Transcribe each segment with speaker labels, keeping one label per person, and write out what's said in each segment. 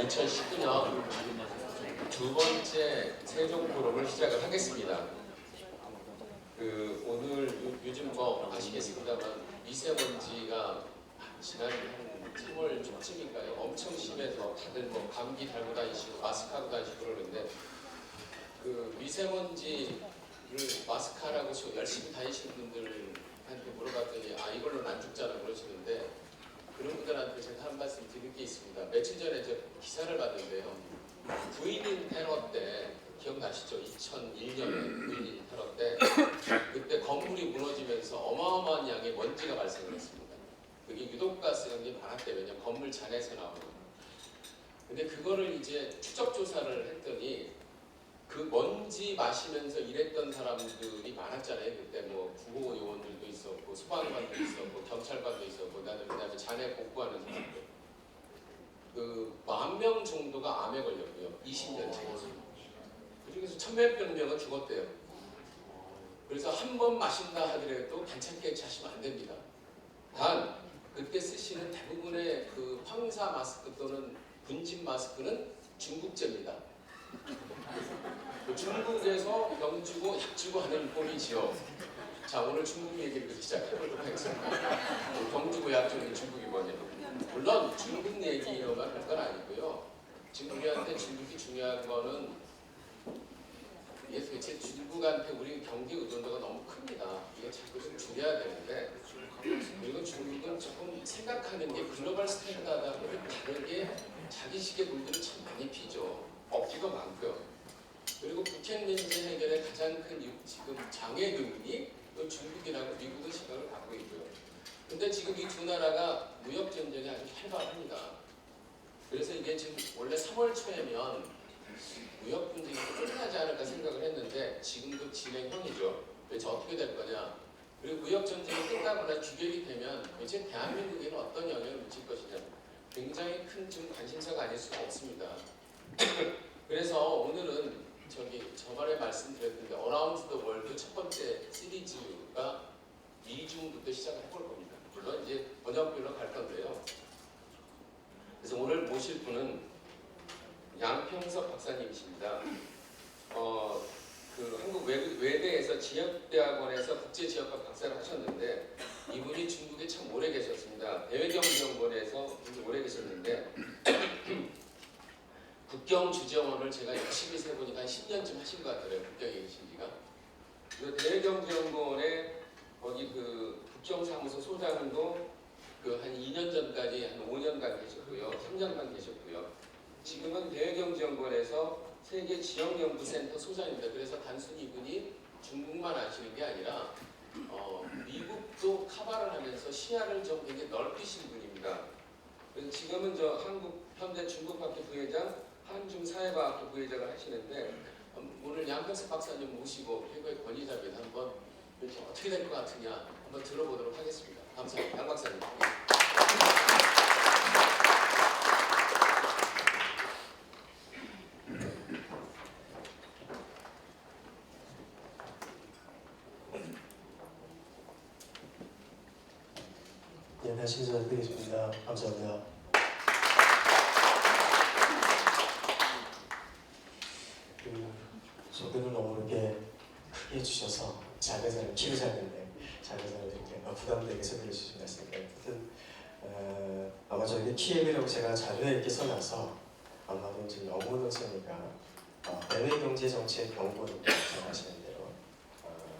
Speaker 1: 2019년 두 번째 세종 포럼을 시작을 하겠습니다. 오늘 요즘 뭐 아시겠습니다만 미세먼지가 지난 한 3월 초쯤인가요? 엄청 심해서 다들 뭐 감기 달고 다니시고 마스크 하고 다니시고 그러는데 미세먼지를 마스크 하라고 열심히 다니시는 분들한테 물어봤더니 이걸로는 안 죽잖아 그러시는데 그런 분들한테 제가 한 말씀 드릴 게 있습니다. 며칠 전에 저 기사를 봤는데요. 9.11 테러 때 기억나시죠? 2001년에 9.11 테러 때 그때 건물이 무너지면서 어마어마한 양의 먼지가 발생을 했습니다. 그게 유독가스 같은 게 많았대요. 왜냐면 건물 잔에서 나오는. 근데 그거를 이제 추적 조사를 했더니 그 먼지 마시면서 일했던 사람들이 많았잖아요. 그때 뭐 구호요원들도 있었고 소방관도 있었고 경찰관도 있었고 그다음에 잔해 복구하는 사람들 10,000명 정도가 암에 걸렸고요. 20년째. 그중에서 1,000몇 명은 죽었대요. 그래서 한 번 마신다 하더라도 반창게 차시면 안 됩니다. 단 그때 쓰시는 대부분의 황사 마스크 또는 분진 마스크는 중국제입니다. 중국에서 병 주고 약 주고 하는 꼴이지요. 자, 오늘 중국 얘기를 시작해보도록 하겠습니다. 병 주고 약 주는 중국이 뭐냐? 물론 중국 얘기로만 할 건 아니고요. 지금 우리한테 중국이 중요한 거는 이게 도대체 중국한테 우리 경기 의존도가 너무 큽니다. 이거 자꾸 좀 줄여야 되는데 그리고 중국은 조금 생각하는 게 글로벌 스탠다드하고 다르게 자기식의 물들을 참 많이 피죠. 억지가 많고요. 그리고 북핵 문제 해결의 가장 큰 지금 장애 요인이 또 중국이라고 미국은 시각을 갖고 있고요. 근데 지금 이 두 나라가 무역 전쟁이 아주 활발합니다. 그래서 이게 지금 원래 3월 초에면 무역 분쟁이 끝나지 않을까 생각을 했는데 지금도 진행형이죠. 그래서 어떻게 될 거냐? 그리고 무역 전쟁이 끝나거나 규격이 되면 이제 대한민국에는 어떤 영향을 미칠 것이냐? 굉장히 큰 좀 관심사가 아닐 수가 없습니다. 그래서 오늘은 저번에 말씀드렸는데 어라운드 더 월드 첫 번째 시리즈가 미중부터 시작을 해볼 겁니다. 물론 이제 번역별로 갈 건데요. 그래서 오늘 모실 분은 양평석 박사님이십니다. 한국 외대에서 지역대학원에서 국제지역학 박사를 하셨는데 이분이 중국에 참 오래 계셨습니다. 대외경제연구원에서 오래 계셨는데 국경주재원을 제가 열심히 세보니까 한 10년쯤 하신 것 같아요. 국경에 계신 지가. 대외경제연구원에 거기 국경사무소 소장도 한 2년 전까지 한 5년간 계셨고요. 3년간 계셨고요. 지금은 대외경제연구원에서 세계 지역연구센터 소장입니다. 그래서 단순히 이분이 중국만 아시는 게 아니라 미국도 커버를 하면서 시야를 좀 굉장히 넓히신 분입니다. 그래서 지금은 한국 현대 중국학회 부회장, 한중사회과학회 부회장을 하시는데 오늘 양평석 박사님 모시고 최고의 권위자입니다. 한번 이렇게 어떻게 될 것 같으냐 한번 들어보도록 하겠습니다. 감사합니다. 양 박사님.
Speaker 2: 네, 말씀 잘 드리겠습니다. 감사합니다. 소개를 너무 이렇게 크게 해주셔서 자가자를 키우자는데 자가자를 이렇게 부담되게 소개해 주신 것 같습니다. 하여튼 아마 저희 TM이라고 제가 자료에 이렇게 써놔서 아마도 이제 영문을 쓰니까 대외경제정책연구원입니다. 잘 아시는 대로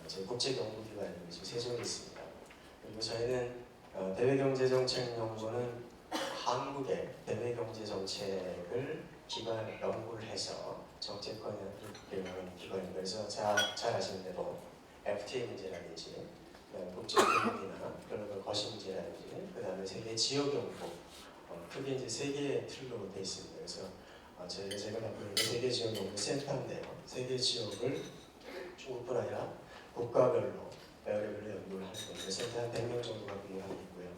Speaker 2: 저희 국제연구기관이 지금 세종에 있습니다. 그리고 저희는 대외경제정책연구원은 한국의 대외경제정책을 연구를 해서 정책권을 개발하는 기관입니다. 그래서 잘 아시는 대로 FTA 문제라든지 국제금융이나 그런 거시 문제라든지 그 다음에 세계 지역연구 크게 이제 세 개의 틀로 되어 있습니다. 그래서 제가 맡고 있는 세계 지역연구 센터인데요. 세계 지역을 중국뿐 아니라 국가별로 나라별로 연구를 하는 겁니다. 센터 한 100명 정도가 근무하고 있고요.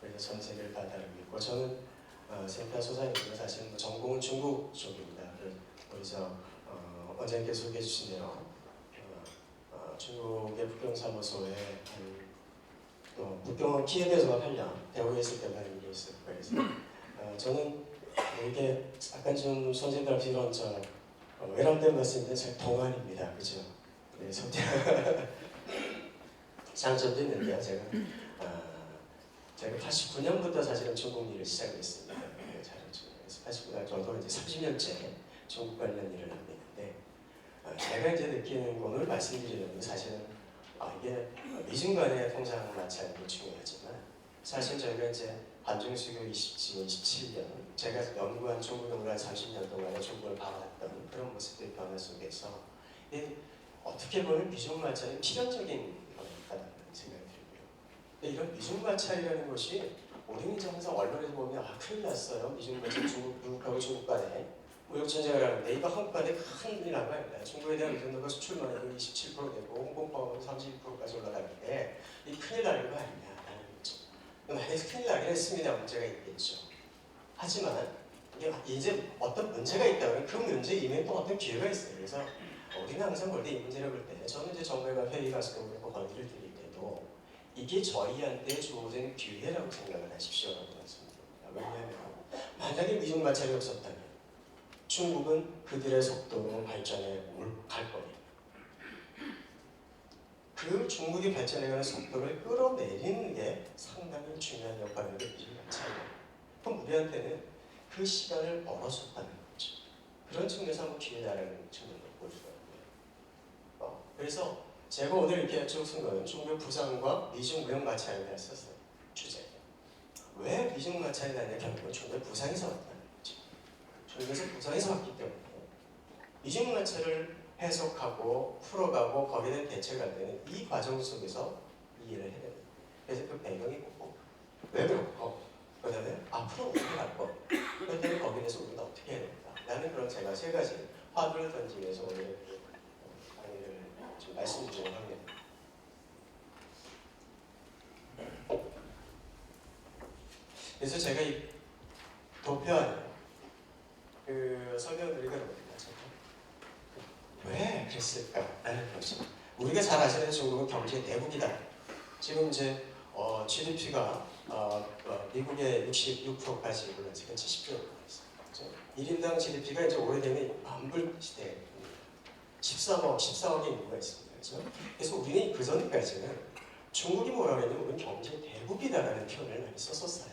Speaker 2: 그래서 전 세계를 다 다루고 있고 저는 센터 소장이고요. 사실은 전공은 중국 쪽입니다. 그래서 어제 소개해 주신 대로 중국의 북경사무소에 또 북경은 키예드에서만 8년, 대구에 있을 때만 일을 했어요. 그래서 저는 이게 약간 좀 선생님들 앞에 이런 외람된 말씀인데 제가 동안입니다. 그죠? 그래서 장점도 있는데요. 제가 89년부터 사실은 중국 일을 시작했습니다. 그래서 89년 저도 이제 30년째 중국 관련 일을 하고 있는데 제가 이제 느끼는 거를 말씀드리려면 사실은 이게 미중 간의 통상 마찰도 중요하지만 사실 저희가 이제 반중수교 27년 제가 연구한 중국 연구를 30년 동안에 중국을 봐왔던 그런 모습들의 변화 속에서 어떻게 보면 미중 마찰이 필연적인 거라는 생각이 들고요. 근데 이런 미중 마찰이라는 것이 우리는 이제 항상 언론에서 보면 큰일 났어요. 미중 마찰 미국하고 중국 간에 무역 전쟁을 하는데 이거 한국 간에 큰일 난 거 아닙니까? 중국에 대한 의존도가 수출만이 27% 되고 홍콩법은 32%까지 올라가는데 이 큰일 나는 거 아니냐라는 거죠. 만약에 큰일 나긴 했습니다. 문제가 있겠죠. 하지만 이제 어떤 문제가 있다면 그 문제 이후에 또 어떤 기회가 있어요. 그래서 우리는 항상 볼 때 이 문제를 볼 때 저는 이제 정부가 회의 가서 그렇고 건의를 드릴 때도 이게 저희한테 주어진 기회라고 생각을 하십시오라고 말씀드립니다. 왜냐하면 만약에 미중 마찰이 없었다면 중국은 그들의 속도로 발전해 갈 겁니다. 그 중국이 발전해가는 속도를 끌어내리는 게 상당히 중요한 역할을 하는 미중 마찰이에요. 그럼 우리한테는 그 시간을 벌어줬다는 거죠. 그런 측면에서 한번 기회다라는 측면으로 볼 수가 있고요. 그래서 제가 오늘 이렇게 쭉 쓴 거는 중국 부산과 미중 무역 마찰에 대해 썼어요. 주제. 왜 미중 마찰이 나냐 결국은 중국 부산에서 왔다는 거죠. 중국에서 부산에서 왔기 때문에 미중 마찰을 해석하고 풀어가고 거기에 대한 대처가 되는 이 과정 속에서 이해를 해야 됩니다. 그래서 그 배경이 뭐고 왜 그렇고 그 다음에 앞으로 어떻게 갈 거, 그 다음에 거기에 대해서 우리가 어떻게 해야 된다 라는 그런 제가 세 가지 화두를 던지면서 오늘 강의를 좀 말씀드리려고 합니다. 그래서 제가 이 도표 안에 설명을 드리게 됩니다. 왜 그랬을까라는 것이 우리가 잘 아시는 중국은 경제 대국이다. 지금 이제 GDP가 미국의 66%까지 올라 지금 70%가 있어요. 1인당 GDP가 이제 오래되면 만불 시대입니다. 14억의 인구가 있습니다. 그렇죠? 그래서 우리는 그 전까지는 중국이 뭐라 그랬냐면 우리는 경제 대국이다라는 표현을 많이 썼었어요.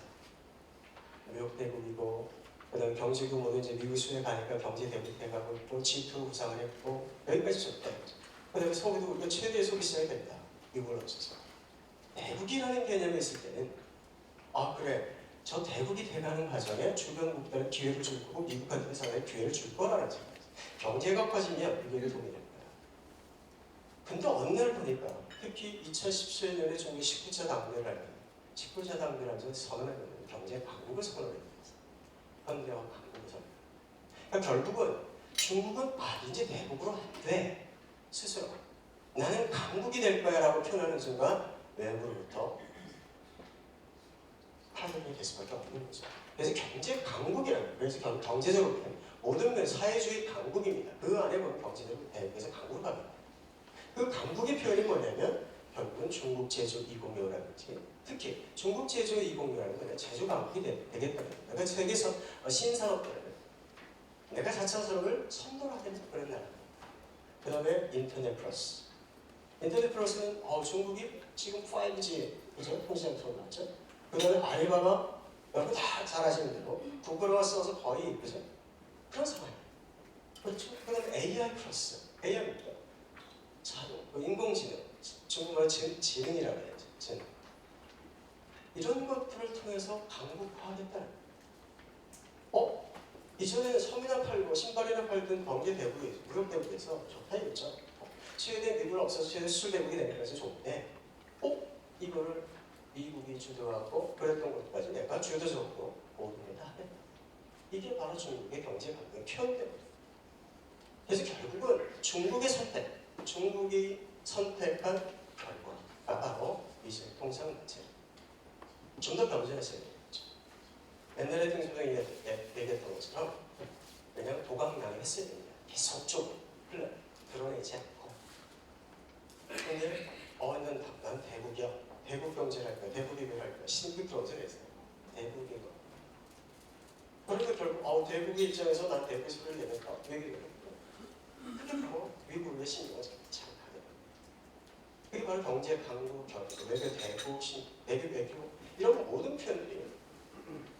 Speaker 2: 무역 대국이고 그다음에 경제 규모도 이제 미국 수준에 가니까 경제 대국이 돼가고 또 G2 구상을 했고 여기까지 줬다. 그다음에 서구도 우리가 최대의 소비 시장이 됐다. 미국을 없어서 대국이라는 개념이 있을 때는 그래 저 대국이 돼가는 과정에 주변 국가는 기회를 줄 거고 미국한테 상당히 기회를 줄 거라는 생각. 경제가 커지면 이게 도움이 될 거야. 근데 어느 날 보니까 특히 2017년에 중국 19차 당대를 할 때 19차 당대를 하면서 선언하는 경제 강국을 선언했어요. 현대와 강국을 선언. 그러니까 결국은 중국은 이제 대국으로 안 돼. 스스로 나는 강국이 될 거야 라고 표현하는 순간 외부로부터 파동이 될 수밖에 없는 거죠. 그래서 경제 강국이라는 거예요. 그래서 경제적으로 보면 모든 면 사회주의 강국입니다. 그 안에 보면 경제적으로 대국에서 강국으로 갑니다. 그 강국의 표현이 뭐냐면 결국은 중국 제조 2065라든지 특히 중국 제조 2065라는 건 제조 강국이 되겠다는 거예요. 그러니까 세계에서 신산업들을 내가 4차 산업을 선도하겠다 그런 나라입니다. 그 다음에 인터넷 플러스. 인터넷 플러스는 중국이 지금 5G 그죠? 통신장터로 나왔죠. 그 다음에 알리바바 여러분 다 잘 아시는 대로 구글과 써서 거의 그죠? 그런 상황이에요. 그렇죠? 그 다음에 AI 플러스. AI입니다. 자동, 인공지능, 중국말로 지능이라고 해야죠. 지능. 이런 것들을 통해서 강국화하겠다는 거예요. 이전에는 섬이나 팔고 신발이나 팔던 경제 대국이 무역 대국에서 좋다 이거죠. 최대 미국을 없어서 최대 수출 대국이 되는 것이 좋은데 이거를 미국이 주도하고 그랬던 것까지 내가 주도적으로 모든 게 다 하겠다. 이게 바로 중국의 경제 강국의 표현입니다. 그래서 결국은 중국의 선택, 중국이 선택한 결과가 바로 미중 통상 마찰. 좀 더 겸손했어야 되겠죠. 옛날에 등소장이 얘기했던 것처럼 왜냐하면 도감당을 했어야 됩니다. 계속 좀 드러내지 않고. 근데 난 대국이야. 대국 경제를 할 거야. 대국 이걸 할 거야. 신규 경제를 했어요. 대국인 거. 그러니까 결국 대국의 입장에서 난 대국의 소리를 내겠다. 왜 그래요? 그게 바로 미국의 신경을 잘 가요. 그게 바로 경제 강국, 외교 대국, 외교 이런 모든 표현들이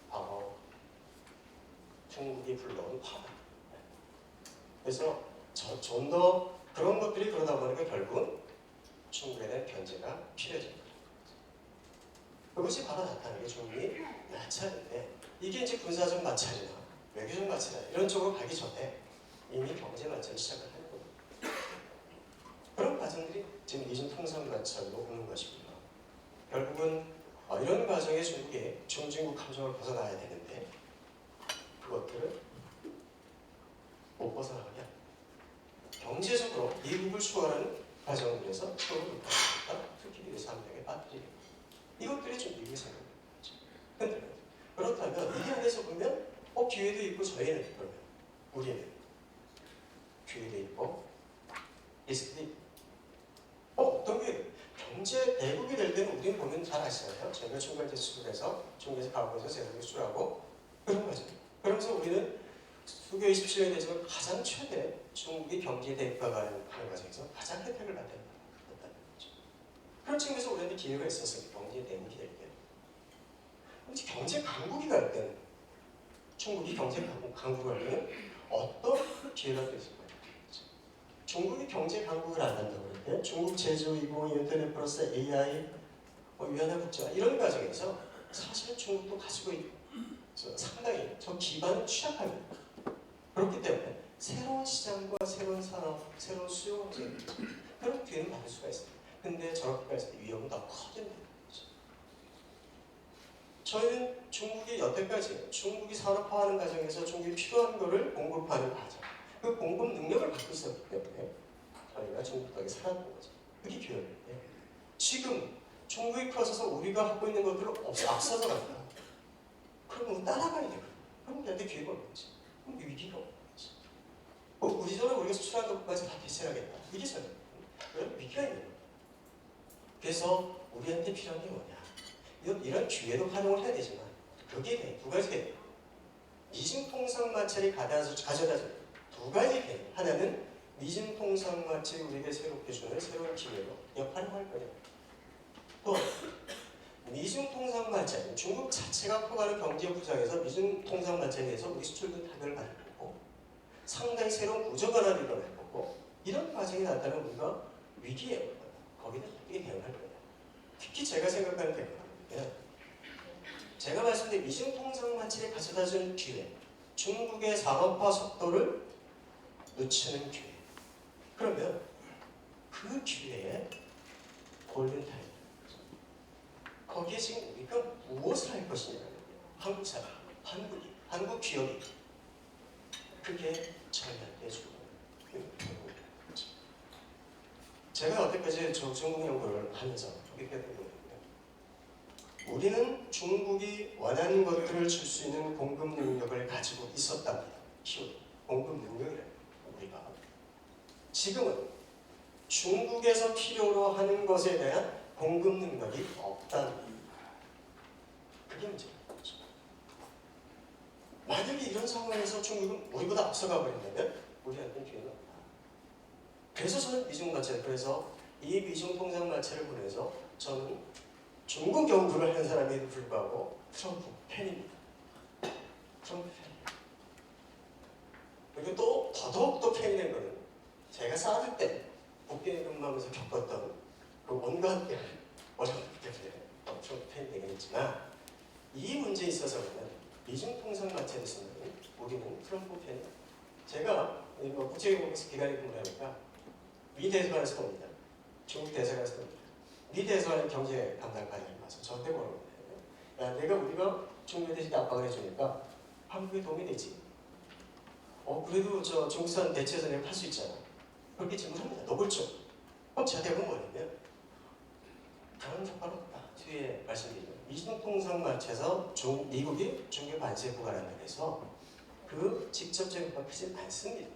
Speaker 2: 바로 중국이 불러온 화다. 그래서 좀 더 그런 것들이 그러다 보니까 결국은 중국에 대한 견제가 필요해진 거예요. 그것이 바로 나타나는 게 중국이 마찰인데 이게 이제 군사적 마찰이나 외교적 마찰이나 이런 쪽으로 가기 전에 이미 경제 마찰을 시작을 하는 거예요. 그런 과정들이 지금 미중 통상 마찰로 오는 것이고요. 결국은 이런 과정에 중국이 중진국 함정을 벗어나야 되는데 그것들을 못 벗어나게 합니다. 경제적으로 미국을 추월하는 과정을 위해서 서로 높아집니다. 특히 미래에서 함정에 빠뜨리는 이것들이 좀 미국의 생각입니다. 그렇다면 이 안에서 보면 기회도 있고 저희는 그러면 우리는 기회도 있고 리스크도 있고 어떤 게 경제 대국이 될 때는 우리는 보면 잘 아시잖아요. 저희가 중간재 수출해서 중간재 가공해서 세상에 수출하고 그런 거죠. 그러면서 우리는 수교 27년이 되지만 가장 최대 중국이 경제 대국화가 하는 과정에서 가장 혜택을 받았다는 거죠. 그런 측면에서 우리한테 기회가 있었으니까 경제 대국이 될 때. 근데 경제 강국이 갈 때는 중국이 경제 강국을 하면 어떤 기회가 또 있을까요? 중국이 경제 강국을 안 한다고 그럴 때 중국 제조 20, 인터넷 플러스 AI, 위안화 국제화 이런 과정에서 사실 중국도 가지고 상당히 저 기반은 취약합니다. 그렇기 때문에 새로운 시장과 새로운 산업, 새로운 수요가 그런 기회는 받을 수가 있습니다. 근데 저렇게 했을 때 위험은 더 커진다는 거죠. 저희는 중국이 여태까지 중국이 산업화하는 과정에서 중국이 필요한 것을 공급하는 과정 그 공급 능력을 갖고 있었기 때문에 저희가 중국 덕에 살았던 거죠. 그게 기회인데 지금 중국이 커져서 우리가 하고 있는 것들을 앞서서 간다. 그럼 따라가야 되거든. 그럼 우리한테 기회가 없는 거지. 그럼 위기가 없는 거지. 우리 전에 우리가 수출한 것까지 다 대체하겠다. 이게 저는 위기가 있는 거예요. 그래서 우리한테 필요한 게 뭐냐. 이런 기회도 활용을 해야 되지만 거기에 두 가지 개념. 미중통상마찰이 가져다준 두 가지 개념. 하나는 미중통상마찰이 우리에게 새롭게 주는 새로운 기회로 역할을 할 거예요. 또 미중통상마찰, 중국 자체가 커가는 경제 부장에서 미중통상마찰에 대해서 우리 수출도 타격을 받을 거고 상당히 새로운 구조 변화를 일어날 거고 이런 과정이 나타나면 우리가 위기에 올 거예요. 거기는 어떻게 대응할 거예요. 특히 제가 생각하는 대응은 제가 말씀드린 미중통상마찰이 가져다준 기회 중국의 산업화 속도를 늦추는 기회 그러면 그 기회에 골든타임 거기에 지금 우리가 무엇을 할 것이냐 한국 사람, 한국 기업이 그게 저희한테 주는 거죠. 제가 여태까지 중국 연구를 하면서 그렇게 되거든요. 우리는 중국이 원하는 것들을 줄 수 있는 공급 능력을 가지고 있었답니다. 공급 능력이라는 우리가 지금은 중국에서 필요로 하는 것에 대한 공급 능력이 없다는 거예요. 그게 문제인 거죠. 만약에 이런 상황에서 중국은 우리보다 앞서가 버린다면 우리한테는 기회가 없다. 그래서 저는 미중마찰, 그래서 이 미중통상마찰을 보면서 저는 중국 연구를 하는 사람에도 불구하고 트럼프 팬입니다. 트럼프 팬입니다. 그리고 또 더더욱 팬이 된 거는 제가 사드 때 국빈에 근무하면서 겪었던 그 온갖 어려움들 때문에 트럼프 팬이 되긴 했지만 이 문제에 있어서는 미중통상마찰에서는 우리는 트럼프 팬이 제가 국제경제에서 기간에 근무를 하니까 미 대사관에서 봅니다. 중국 대사관에서 봅니다. 미 대사관의 경제 담당관이 와서 저한테 뭐라고 해요? 야, 우리가 중국에 대해서 압박을 해주니까 한국에 도움이 되지. 그래도 저 중국산 대체해서 내가 팔 수 있잖아. 그렇게 질문합니다. 너 그렇죠? 그럼 제가 대부분 뭐냐면 다른 효과는 없다. 뒤에 말씀드리면 미중통상마찰에서 미국이 중국에 관세 부과한다고 해서 그 직접적인 효과가 크지 않습니다.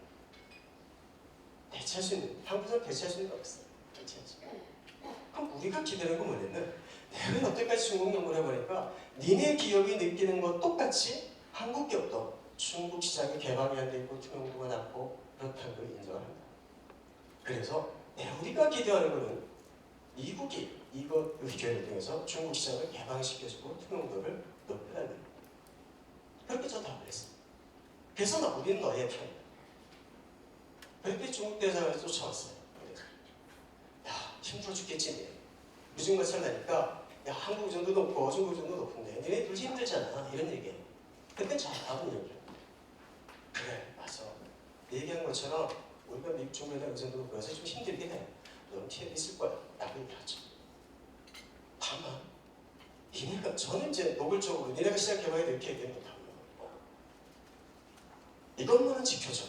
Speaker 2: 대체할 수 있는, 한국에서 대체할 수 있는 게 없어요. 대체하지. 그럼 우리가 기대하는 건 뭐냐면 내가 여태까지 중국 연구를 해보니까 니네 기업이 느끼는 것 똑같이 한국 기업도 중국 시장이 개방이 안 되고 투명도가 낮고 그렇다는 걸 인정합니다. 그래서 우리가 기대하는 것은 미국이 이거 기회를 통해서 중국 시장을 개방시켜주고 투명도를 높이라는 겁니다. 그렇게 저 답을 했습니다. 그래서 우리는 너의 편이다. 그렇게 중국 대사관에서 쫓아왔어요. 그래서 야 힘들어 죽겠지. 무증마찰 나니까 야 한국 의존도 높고 중국 의존도 높은데 너네 둘 힘들잖아. 이런 얘기예요. 그때 저 답은 얘기해요. 그래 맞아. 얘기한 것처럼 우리가 미국 중국에 의존도 높고 해서 좀 힘들긴 해. 너는 피해 있을 거야. 라고 얘기하죠. 다만 이니까 저는 이제 노골적으로 니네가 시장 개방해도 이렇게 얘기는 못하고요. 이것만은 지켜줘.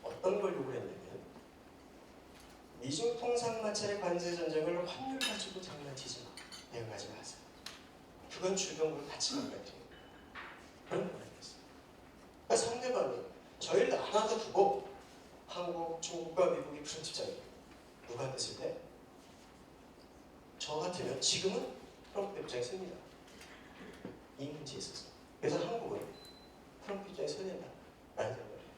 Speaker 2: 어떤 걸 요구를 했냐면 미중 통상마찰의 관세 전쟁을 환율 가지고 장난치지 마. 대응하지 마세요. 그건 주변국을 같이 망가뜨리는 그런 걸 했어요. 그러니까 상대방이 저희를 나눠서 두고 한국, 중국과 미국이 그런 입장이에요. 누가 됐을 때 저 같으면 지금은 트럼프 입장에 섭니다. 이 문제에 있어서. 그래서 한국은 트럼프 입장에 서야 된다. 라는 생각을 해요.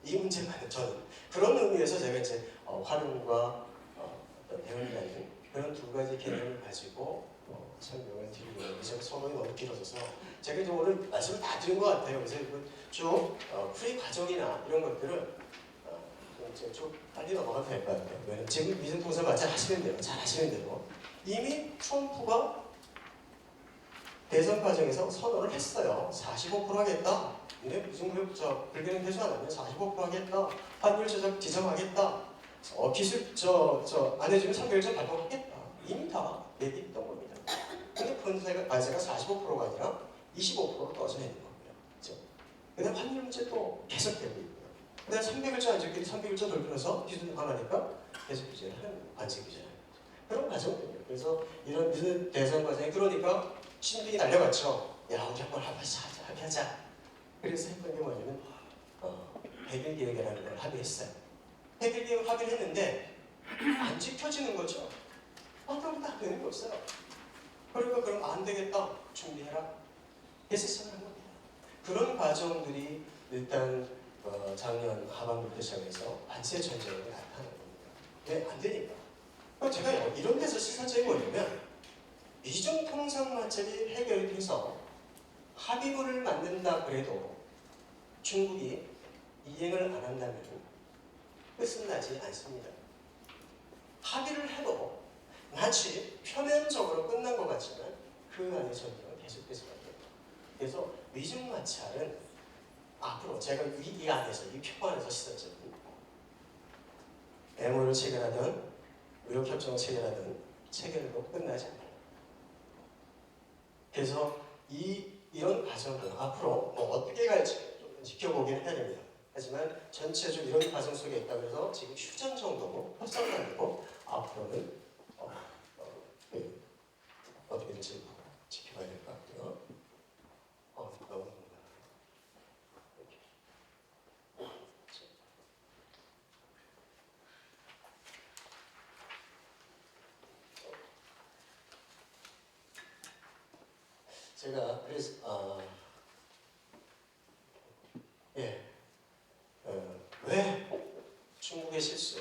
Speaker 2: 이 문제만은 저는 그런 의미에서 제가 이제 활용과 어떤 대응이라는 그런 두 가지 개념을 가지고 설명을 드리고 있는데 제가 서론이 너무 길어져서 제가 이제 오늘 말씀을 다 드린 것 같아요. 그래서 쭉 프리 과정이나 이런 것들은 좀 빨리 넘어가도 될 것 같아요. 왜냐면 지금 미중통상 마찰 하시는 대로 잘 하시는 대로 이미 트럼프가 대선 과정에서 선언을 했어요. 45% 하겠다. 근데 무슨 불개는 대수 안 하면 45% 하겠다. 환율 조작 지정하겠다. 기술 안 해주면 선별적 발동하겠다. 이미 다 얘기했던 겁니다. 근데 관세가 45%가 아니라 25%로 떨어져 있는 거고요. 그렇죠? 그다음 환율 문제 또 계속되고 있고요. 그다음 300일자 안 지키기 300일자 돌면서 기준 하나니까 계속 규제를 하는 관세 규제를 하는 거죠. 그런 과정이에요. 그래서 이런 무슨 대선 과정이 그러니까 신빙이 날려갔죠. 야 우리 한번 합의하자. 그래서 했던 게 뭐냐면 100일 계획이라는 걸 합의했어요. 100일 계획 합의를 했는데 안 지켜지는 거죠. 어떤 것도 안 되는 게 없어요. 그러니까 그럼 안 되겠다. 준비해라. 그래서 시작한 겁니다. 그런 과정들이 일단 작년 하반기부터 시작해서 관세 전쟁으로 나타나는 겁니다. 왜? 안 되니까. 제가 이런 데서 시사점이 뭐냐면 미중 통상마찰이 해결돼서 합의문을 만든다 그래도 중국이 이행을 안 한다면 끝은 나지 않습니다. 합의를 해도 마치 표면적으로 끝난 것 같지만 그 안에 전쟁은 계속될 수밖에 없다. 그래서 미중 마찰은 앞으로 제가 이 안에서 이 표 안에서 시사점은 MOU를 체결하든 무역협정을 체결하든 체결도 끝나지 않아요. 그래서 이런 과정은 앞으로 어떻게 갈지 좀 지켜보긴 해야 됩니다. 하지만 전체적으로 이런 과정 속에 있다고 해서 지금 휴전 정도고 협상도 아니고 앞으로는 어떻게 될지 지켜봐야 될 것 같고요. 너무 제가 그래서 왜 중국의 실수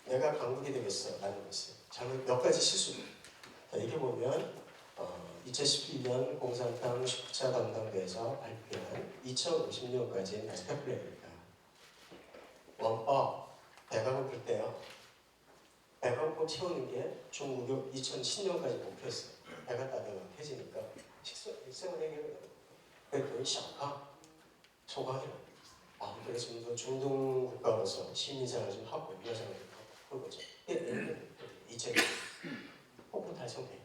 Speaker 2: 내가 강국이 되겠어 라는 것을 잘못 몇 가지 실수 이렇게 보면 2012년 공산당 19차 당당대에서 발표한 2050년까지의 나스카 플랜입니다. 원법 배가 고플 때요. 배가 고프 채우는 게 중국이 2010년까지 목표였어요. 배가 따뜻해지니까 식생활 해결을 그랬더니 샤카 초강이라고 그래서 좀 더 중동 국가로서 시민생활 좀 하고 문화생활 좀 하고 그거죠. 이제 폭포 달성돼요.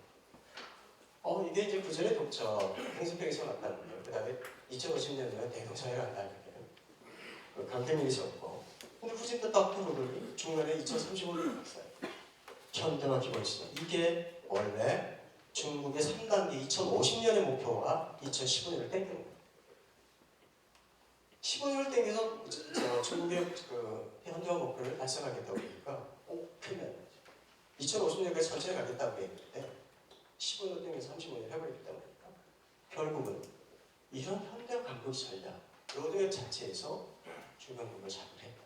Speaker 2: 이게 이제 그전에 독자 행성평에서 났다는 거예요. 그 다음에 2050년에는 대동상해가 한다는 거예요. 강태민이 적고 근데 후진도 딱 부르더니 중간에 2035년이 났어요. 현대화 기본시설 이게 원래 중국의 3단계 2050년의 목표와 2015년을 땡기는 거예요. 15년을 땡겨서 중국의 현대화 목표를 달성하겠다고 그러니까 큰일 나는 거죠. 2050년까지 천천히 가겠다고 했는데 15년 땡겨서 35년 해버리겠다고 하니까 결국은 이런 현대화 강국이 잘다 로드맵 자체에서 주변국을 잡으랬다.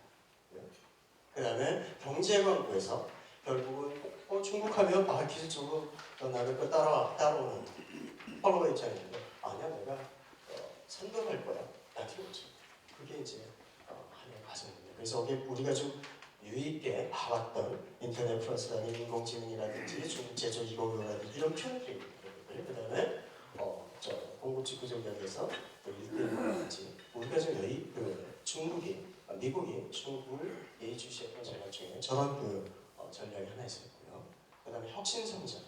Speaker 2: 그 다음에 경제광고에서 결국은 중국하면 기술적으로 나를 거 따라오는 팔로워 입장인데 아니야 내가 선도할 거야. 나한테 오지. 그게 이제 하나의 과정입니다. 그래서 우리가 좀 유의있게 봐왔던 인터넷 플러스라는 인공지능이라든지 중국 제조 2.0라든지 이런 표현들이 있거든요. 그 다음에 공급지 구조경에서 1대1라든지 우리가 좀 미국이 중국을 예의주시했던 전략 중에 저런 전략이 하나 있었고요. 그 다음에 혁신성장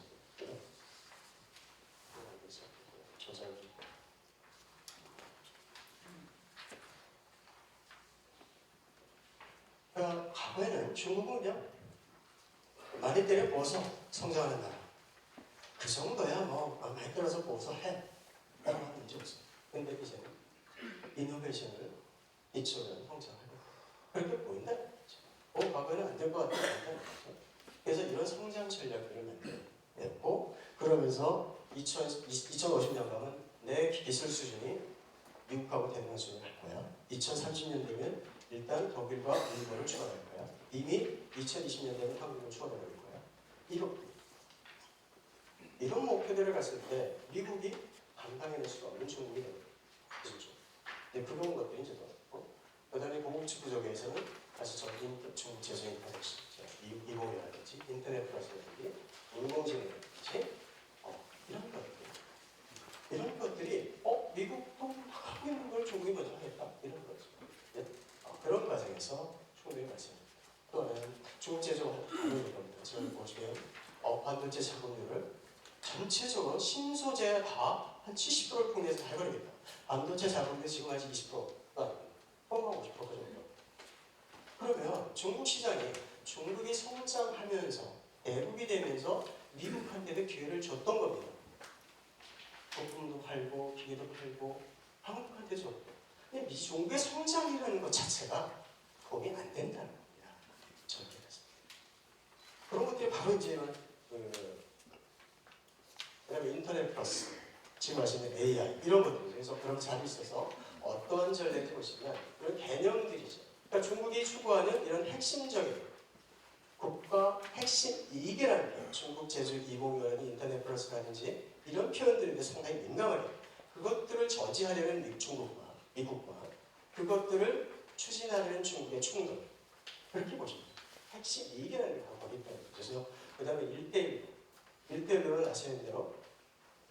Speaker 2: 조절기 과거에는 중국은 그냥 많이 때려 부어서 성장하는 나라 그 정도야 많이 때려서 부어서 해 라고 하는 문제 없어요. 근데 이제는 이노베이션을 이쪽으로 성장하고 그렇게 보인다. 과거에는 안 될 것 같다. 그래서 이런 성장 전략들을 만들었고 그러면서 2050년 가면 내 기술 수준이 미국하고 대등한 수준이 갈 거야. 2030년 되면 일단 독일과 일본을 추가할 거야. 이미 2020년 되면 한국을 추가할 거야. 이런 목표들을 갔을 때 미국이 감당해낼 수가 없는 중국이 되는 거죠. 그런 것들이 이제 넣었고 그 다음에 공급지 구조계에서는 다시 중국 제조인 이공이라든지 인터넷 플러스라든지 인공지능이라든지 이런 것들이 미국도 하고 있는 걸 중국이 먼저 하겠다 이런 거죠. 그런 과정에서 충분히 말씀드립니다. 또는 중국 제조가 다른 겁니다. 지금 보시면 반도체 자금률을 전체적으로 신소재 다 한 70%를 국내에서 다 해버리겠다. 반도체 자금률 지금 아직 20%가 50% 정도. 그러면 중국 시장이 중국이 성장하면서 대국이 되면서 미국한테도 기회를 줬던 겁니다. 부품도 팔고 기계도 팔고 한국한테 줬고. 근데 중국의 성장이라는 것 자체가 도움이 안 된다는 겁니다. 저렇게 됐습니다. 그런 것들이 바로 이제 그다음에 인터넷 플러스 지금 하시는 AI 이런 것들 그래서 그런 자리 있어서 어떤 전략을 보시면 그런 개념들이죠. 그러니까 중국이 추구하는 이런 핵심적인 국가 핵심 이익이라는 게 중국 제조 2020이라든지 인터넷 플러스라든지 이런 표현들인데 상당히 민감하게 그것들을 저지하려는 중국과 미국과 그것들을 추진하려는 중국의 충돌 그렇게 보시면 핵심 이익이라는 게 바로 거기 있다는 거죠. 그래서 그 다음에 1대1로는 아시는 대로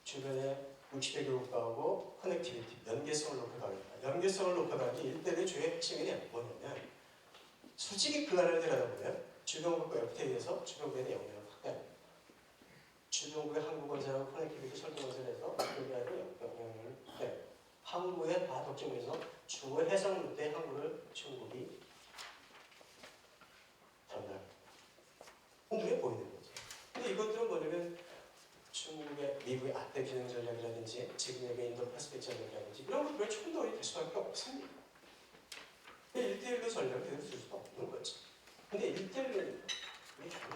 Speaker 2: 주변에 60여 개 국가하고 커넥티비티, 연계성을 높여가겠다. 연계성을 높여가는 게 1대1의 주요 핵심이 뭐냐면 솔직히 그 안을 들여다보면 주변국과 FTA에서 주변국의 영향을 확대합니다. 주변국의 한국건설하고 커넥티비티 설계건설에서 우리나라의 영향을 확대합니다. 항구에 다 독점해서 주요 해상 루트의 항구를 중국이 전달합니다. 눈에 보이는 거죠. 근데 이것들은 뭐냐면 중국의 미국의 앞대 기능 전략이라든지 지금의 인도 패스픽 전략이라든지 이런 것들의 충돌이 될 수밖에 없습니다. 1대1로 전략을 계속 쓸 수가 없는 거죠. 근데 1대1로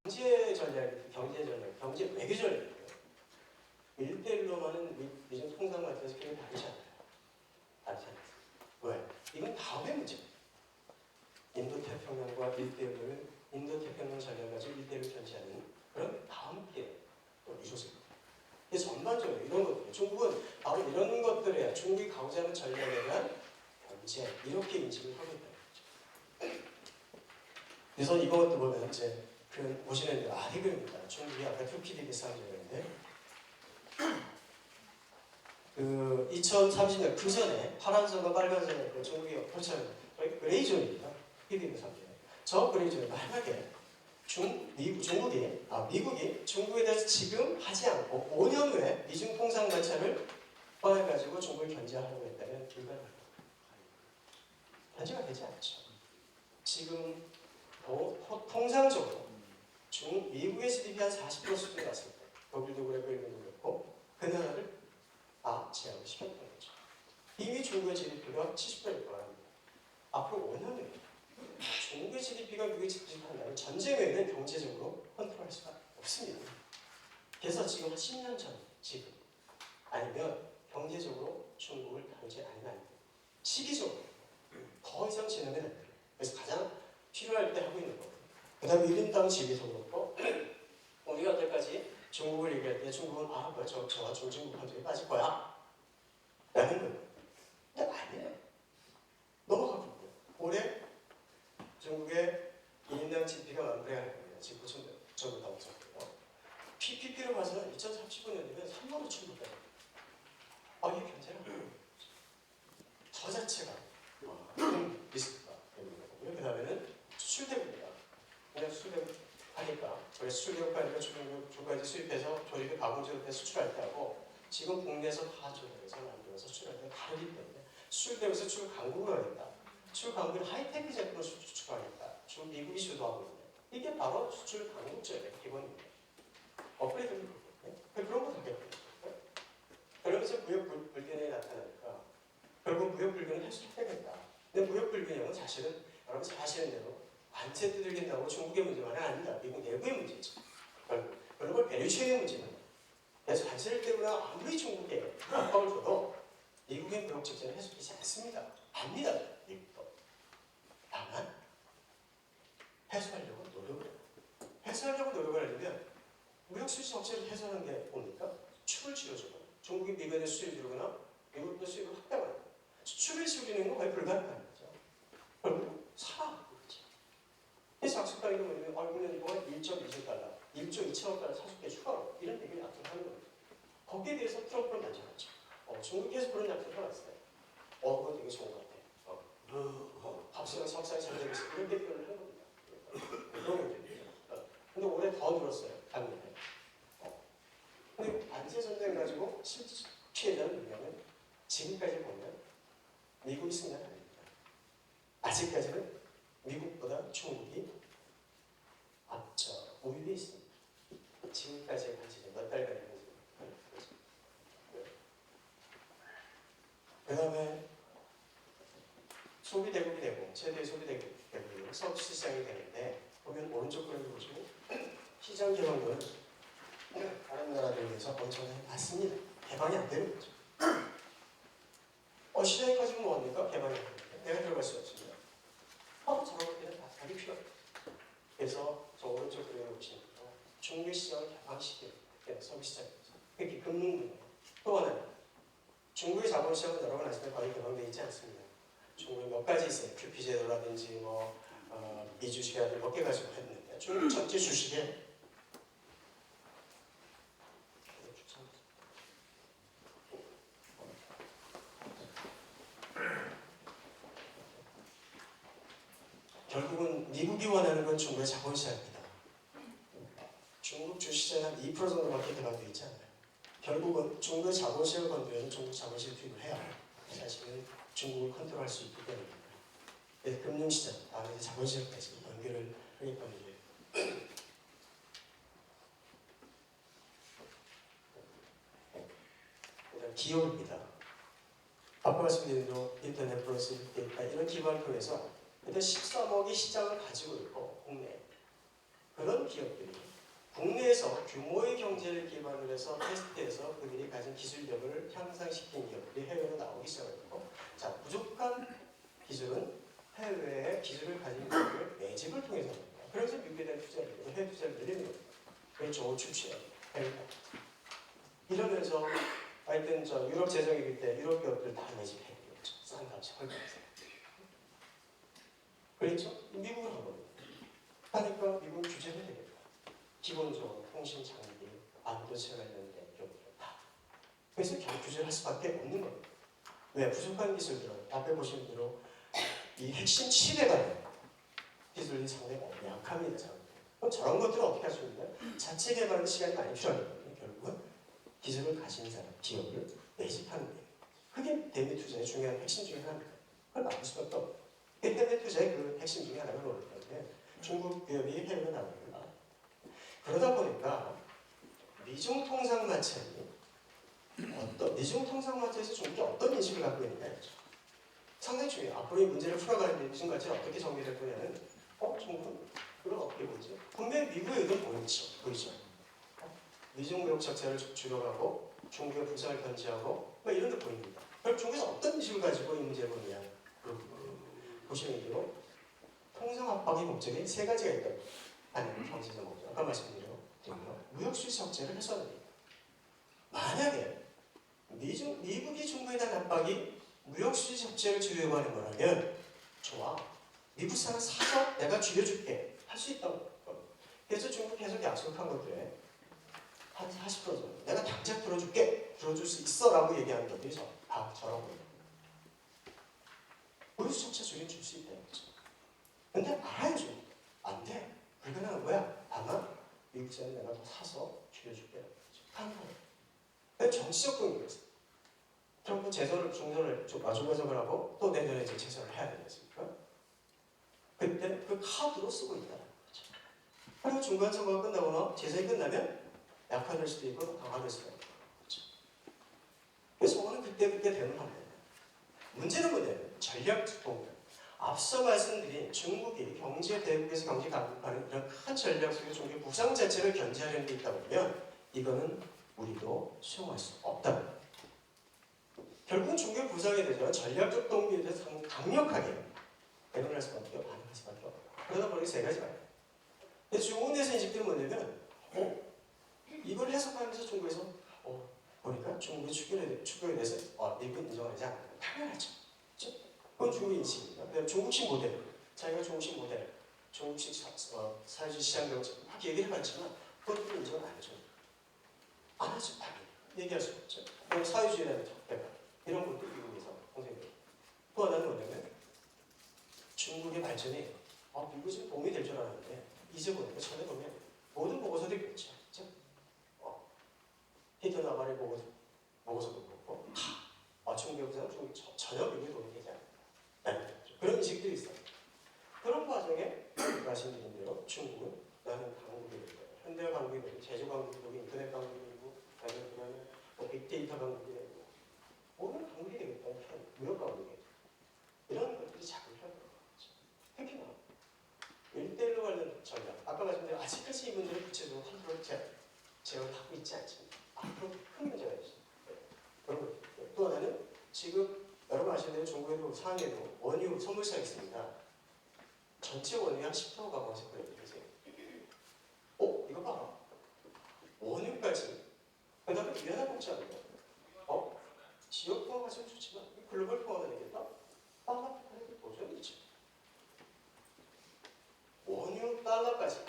Speaker 2: 경제 전략, 경제 외교 전략이에요. 1대1로만은 미중 통상 관점에서 굉장히 다르지 않아요. 다르지 않아요. 왜? 이건 다음의 문제입니다. 인도태평양과 1대1을 인도태평양 전략을 가지고 1대1을 견제하는 그런 다음 기회 이루어집니다. 그래서 전반적으로 이런 것들, 중국은 바로 이런 것들에 중국이 가고자 하는 전략에 대한 견제 이렇게 인식을 하고 있다는 거죠. 그래서 이것도 보면 이제 보시는 대로 아래그입니다. 중국이 아까 2PD 상징인데 2030년 그 전에 파란선과 빨간선을 중국이 펼쳐는 그레이존입니다. PD 상징. 저 그레이존이 만약에 미국이 중국에 대해서 지금 하지 않고 5년 후에 미중 통상 관찰을 꺼내가지고 중국을 견제하려고 했다면 불가능합니다. 견제가 되지 않죠. 지금 통상적으로 미국의 GDP 한 40% 수준에 갔을 때 독일도 그랬고 일본도 그랬고 그 나라를 제압을 시켰던 거죠. 이미 중국의 GDP가 70%일 거랍니다. 앞으로 5년 후에 중국의 GDP가 미국의 GDP를 한다면 전쟁 외에는 경제적으로 컨트롤할 수가 없습니다. 그래서 지금 한 10년 전 지금 아니면 경제적으로 중국을 다루지 않으면 안 돼요. 시기적으로 더 이상 진행이 안 돼요. 그래서 가장 필요할 때 하고 있는 거예요. 그 다음에 1인당 지위도 그렇고 우리가 여태까지 중국을 얘기할 때 중국은 저가 중진국 컨트롤에 빠질 거야 라는 거예요. 근데 아니에요. 넘어가고 있고요. 올해 중국의 1인당 GDP가 만불해야 겁니다. 지금 9천 정도 나오잖아요. PPP로 봐서는 2035년이면 3만 5천 불 빼요. 이게 괜찮아요. 저 자체가 리스크가 되는 거고요. 그 다음에는 수출대국입니다. 그냥 수출대국 하니까 저희 수출대국 하니까 중국까지 수입해서 조립을 가공제로 해 수출할 때 하고 지금 국내에서 다 조립해서 만들어서 수출할 때 다르기 때문에 수출대국에서 수출 강국을 하겠다. 수출 강국은 하이테크 제품을 수출하겠다. 지금 미국이 주도하고 있는 이게 바로 수출 강국제의 기본입니다. 업그레이드는 그런 거 하겠거든요. 그러면서 무역 불균형이 나타나니까 결국 무역 불균형을 해소해야 되겠다. 근데 무역 불균형은 사실은 여러분 잘 아시는 대로 관세 두들긴다고 중국의 문제만은 아닙니다. 미국 내부의 문제죠. 그런 걸 밸류체인의 문제입니다. 그래서 관세를 때문에 아무리 중국에 압박을 줘도 미국의 무역 적자는 해소되지 않습니다. 압니다. 미국도. 다만 해소하려고 노력을 해요. 해소하려고 노력을 하려면 무역 수지 적자를 해소하는 게 뭡니까? 수출을 줄여주고 중국이 미국에 수입을 줄이거나 미국도 수입을 확대하는 거예요. 수출을 줄이는 건 거의 불가능한 거죠. 결국 사라. 그래서 약속하는 게 뭐냐면 우리는 이동안 1.2조 달러, 1조 2천억 달러 사줄게 추가로 이런 얘기를 약속하는 겁니다. 거기에 대해서 트럼프는 만져봤죠. 중국에서 그런 약속을 해왔어요. 그거 되게 좋은 것 같아. 밥수랑 석상이 잘 되고 있어. 이렇게 표현을 한 겁니다. 그런 문제입니다. 근데 올해 더 늘었어요. 작년에. 근데 반세 전쟁 가지고 실제 피해자는 누구냐면 지금까지 보면 미국이 승리는 아닙니다. 아직까지는 미국보다 중국이 앞서 우위에 있습니다. 지금까지의 관계는 몇 달간의 관계입니다. 그 다음에 소비대국이 되고 최대 소비대국이 되고 서비스 시장이 되는데 보면 오른쪽 그림을 보시고 시장 개방률은 다른 나라들에 비해서 엄청나게 낮습니다. 개방이 안 되는 거죠. 시장이 커지면 뭐합니까? 개방이 안 됩니다. 내가 들어갈 수 없습니다. 저런 것들은 다 자기 필요합니다. 그래서 저 오른쪽 그림을 보시면 중국 시장을 개방시키는 서비스 시장입니다. 그게 금융분야. 또 하나는 중국의 자본시장은 여러분 아시다시피 거의 개방되어 있지 않습니다. 중국에 몇 가지 있어요. 큐피 제도라든지 미주식이라든지 몇 개 가지고 했는데 중국 전체 주식에 결국은 미국이 원하는 건 중국의 자본시장입니다. 중국 주식시장이 한 2% 정도밖에 개방되어 있지 않아요. 결국은 중국의 자본시장을 건드려서 중국 자본시장 투입을 해야 사실은 중국을 컨트롤할 수 있기 때문입니다. 그래서 금융시장, 다음에 자본시장까지 연결을 하기 때문이에요. 그다음 기업입니다. 아까 말씀드린 대로 인터넷 플러스 데이터 이런 기반을 통해서 일단 13억의 시장을 가지고 있고 국내 그런 기업들이 국내에서 규모의 경제를 기반으로 해서 테스트해서 그들이 가진 기술력을 향상시킨 기업들이 해외로 나오기 시작했고 자 부족한 기술은 해외에 기술을 가진 기업을 매집을 통해서 합니다. 그래서 미국에 대한 투자를 늘리고 해외 투자를 늘리는 겁니다. 그게 좋은 추치예요. 이러면서 하여튼 유럽 재정위기 때 유럽 기업들 다 매집해요. 싼 값에 헐값에. 그렇죠? 미국은 한 겁니다. 하니까 미국은 규제를 되겠다. 기본적으로 통신 장비, 반도체 관련된 기업들 다. 그래서 규제를 할 수밖에 없는 겁니다. 왜? 부족한 기술들은 앞에 보시는 대로 이 핵심 칩에 관련 기술이 상당히 약합니다. 그럼 저런 것들은 어떻게 할 수 있냐? 자체 개발하는 시간이 많이 필요하거든요. 결국은 기술을 가진 사람, 기업을 매집하는 거예요. 그게 대미 투자의 중요한 핵심 중에 하나입니다. 그걸 막을 수밖에 없고 대미 투자의 그 핵심 중에 하나가 뭐기 때문에 중국 기업이 해외로 나옵니다. 그러다 보니까 미중통상마찰이 미중통상마찰에서 중국이 어떤 인식을 갖고 있느냐 상당히 중요해요. 앞으로 이 문제를 풀어가는데 미중마찰이 어떻게 정리될 거냐는 중국은 그걸 어떻게 보지? 분명히 미국의 의도는 보이죠. 미중 무역 적자를 줄여가고 중국의 부상을 견제하고 이런 데 보입니다. 그럼 중국에서 어떤 인식을 가지고 이 문제를 보느냐 보시면 돼요. 통상 압박의 목적이 세 가지가 있다고 하는 경제적 목적. 아까 말씀드린 무역 수지 적재를 해소하는 겁니다. 만약에 미국이 중국에 대한 압박이 무역 수지 적재를 줄이려고 하는 거라면 좋아. 미국 산을 사서 내가 줄여줄게 할 수 있다고. 그래서 중국 계속 약속한 것들에 한 40% 정도 내가 당장 풀어줄게, 풀어줄 수 있어라고 얘기하는 것들이 저라고 해요. 무역 수지 적재 줄이면 줄 수 있다는 거죠. 근데 알아야죠. 안 돼. 불가능한 거야. 다만 미국 산을 내가 더 사서 줄여줄게. 하는 거예요. 정치적 동기가 있어요. 트럼프 중선을 중간선을 하고 또 내년에 이제 재선을 해야 되지 않습니까? 그때 그 카드로 쓰고 있다는 거죠. 그리고 중간선거가 끝나거나 재선이 끝나면 약화될 수도 있고 강화될 수도 있고 그렇죠. 그래서 저거는 그때 대응을 합니다. 문제는 뭐냐면 전략적 동기. 앞서 말씀드린 중국이 경제 대국에서 경제 강국하는 이런 큰 전략 속에 중국의 부상 자체를 견제하려는 게 있다 보면 이거는 우리도 수용할 수 없다. 결국은 중국의 부상에 대해서 전략적 동기에 대해서 강력하게 대응할 수밖에 없고 반응할 수밖에 없고 그러다 보니 세 가지가 있어요. 근데 중국 내에서 인식들은 뭐냐면 이걸 해석하면서 중국에서 보니까 중국의 추격에 대해서 미국은 인정하지 않는다. 당연하죠. 그렇죠? 그건 중국의 인식입니다. 중국식 모델, 자기가 중국식 모델, 중국식 사회주의 시장 경제 막 얘기를 해봤지만 그것도 인정을 안 해줘. 안 하죠. 당연히. 얘기할 수 없죠. 사회주의라는 적대가 이런 것도 미국에서 선생님. 또 하나는 뭐냐면 중국의 발전이 미국이 좀 도움이 될 줄 알았는데 이제 보니까 전에 보면 모든 보고서들이 그렇죠. 그렇죠? 히트 나발의 보고서도 그렇고 중국의 부상은 전혀 미국에 도움이 되지 않는다. 그런 인식들이 있어요. 그런 과정에 말씀드린 대로 중국은 나는 강국이고 현대 강국이고 제조 강국이고 인터넷 강국이고 그다음에 빅데이터 강국이 되고 모든 강국이 되겠다는 무역 강국이 이런 것들이 자꾸 필요한 거죠. 특히나 1대1로 관련 전략 아까 말씀드린 아직까지 이 문제를 구체적으로 함부로 제어를 하고 있지 않습니다. 앞으로 큰 문제가 있어요. 그런 거. 또 하나는 지금 여러분 아시는 대로 중국에도 상해에도 원유 선물 시장이 있습니다. 전체 원유의 한 10%가 거기서 그래요. 이거 봐라. 원유까지. 그 다음에 위안화 복지합니다. 지역 포함하시면 좋지만 글로벌 포함을 하겠다? 달러 도전이 있죠. 원유 달러까지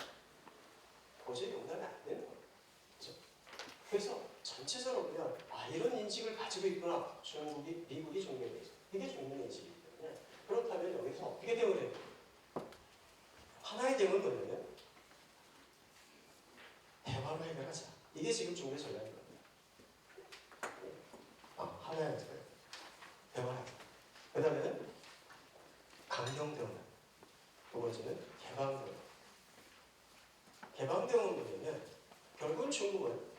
Speaker 2: 도저히 용납이 안 되는 거예요. 그렇죠? 그래서 전체적으로 그냥 이런 인식을 가지고 있구나. 미국이 중국에 대해서. 이게 중국의 인식이기 때문에 그렇다면 여기서 어떻게 대응을 해야 돼요? 하나의 대응은 뭐냐면 대화로 해결하자. 이게 지금 중국의 전략인 겁니다. 하나의 대화하자. 그 다음에는 강경대응. 두 번째는 개방대응. 개방대응은 뭐냐면 결국은 중국은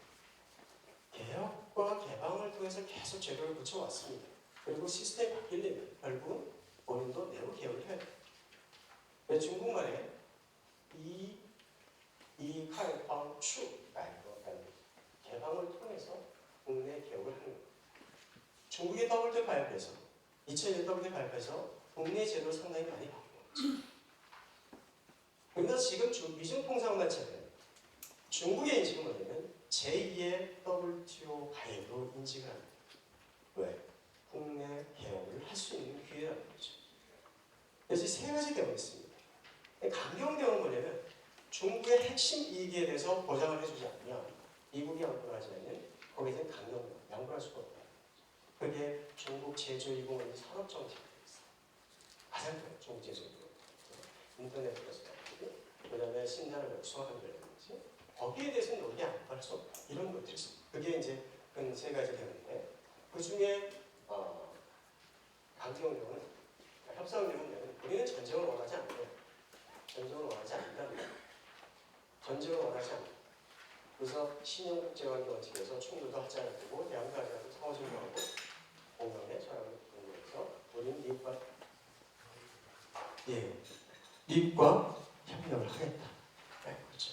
Speaker 2: 개혁과 개방을 통해서 계속 제도를 붙여왔습니다. 그리고 시스템이 바뀌려면 결국은 본인도 내부 개혁을 해야 돼요. 중국말에 이칼방추가 개방을 통해서 국내 개혁을 하는 거예요. 중국의 WTO 가입해서 2001년 WTO 가입해서 국내 제도를 상당히 많이 바꾸었죠. 그러나 지금 미중 통상만처럼 중국의 인식은 뭐냐면 제2의 WTO 가입으로 인식을 합니다. 왜? 국내 개혁을 할 수 있는 기회라는 거죠. 그래서 이 세 가지 대응이 있습니다. 강경 대응은 뭐냐면 중국의 핵심 이익에 대해서 보장을 해주지 않으면 미국이 양보를 하지 않으면 거기에 대한 강경 대응, 양보할 수가 없다. 그게 중국 제조201 산업정책이 있어요. 가장 큰 중국 제조201. 인터넷 플러스 그 다음에 신자를 수학한다든지 거기에 대해서는 여기 양보할 수 없다. 이런 것들이 있습니다. 그게 이제 그 세 가지 되는데 그 중에 강경령은 협상령은 우리는 전쟁을 원하지 않고 전쟁을 원하지 않는다. 전쟁을 원하지 않는다. 그래서 신용국제관계 원칙에서 충돌도 하지 않고 대항도 하지 않고 상호존중하고 공감의 철학을 공유해서 우리는 미국과 협력을 하겠다. 네, 그렇죠.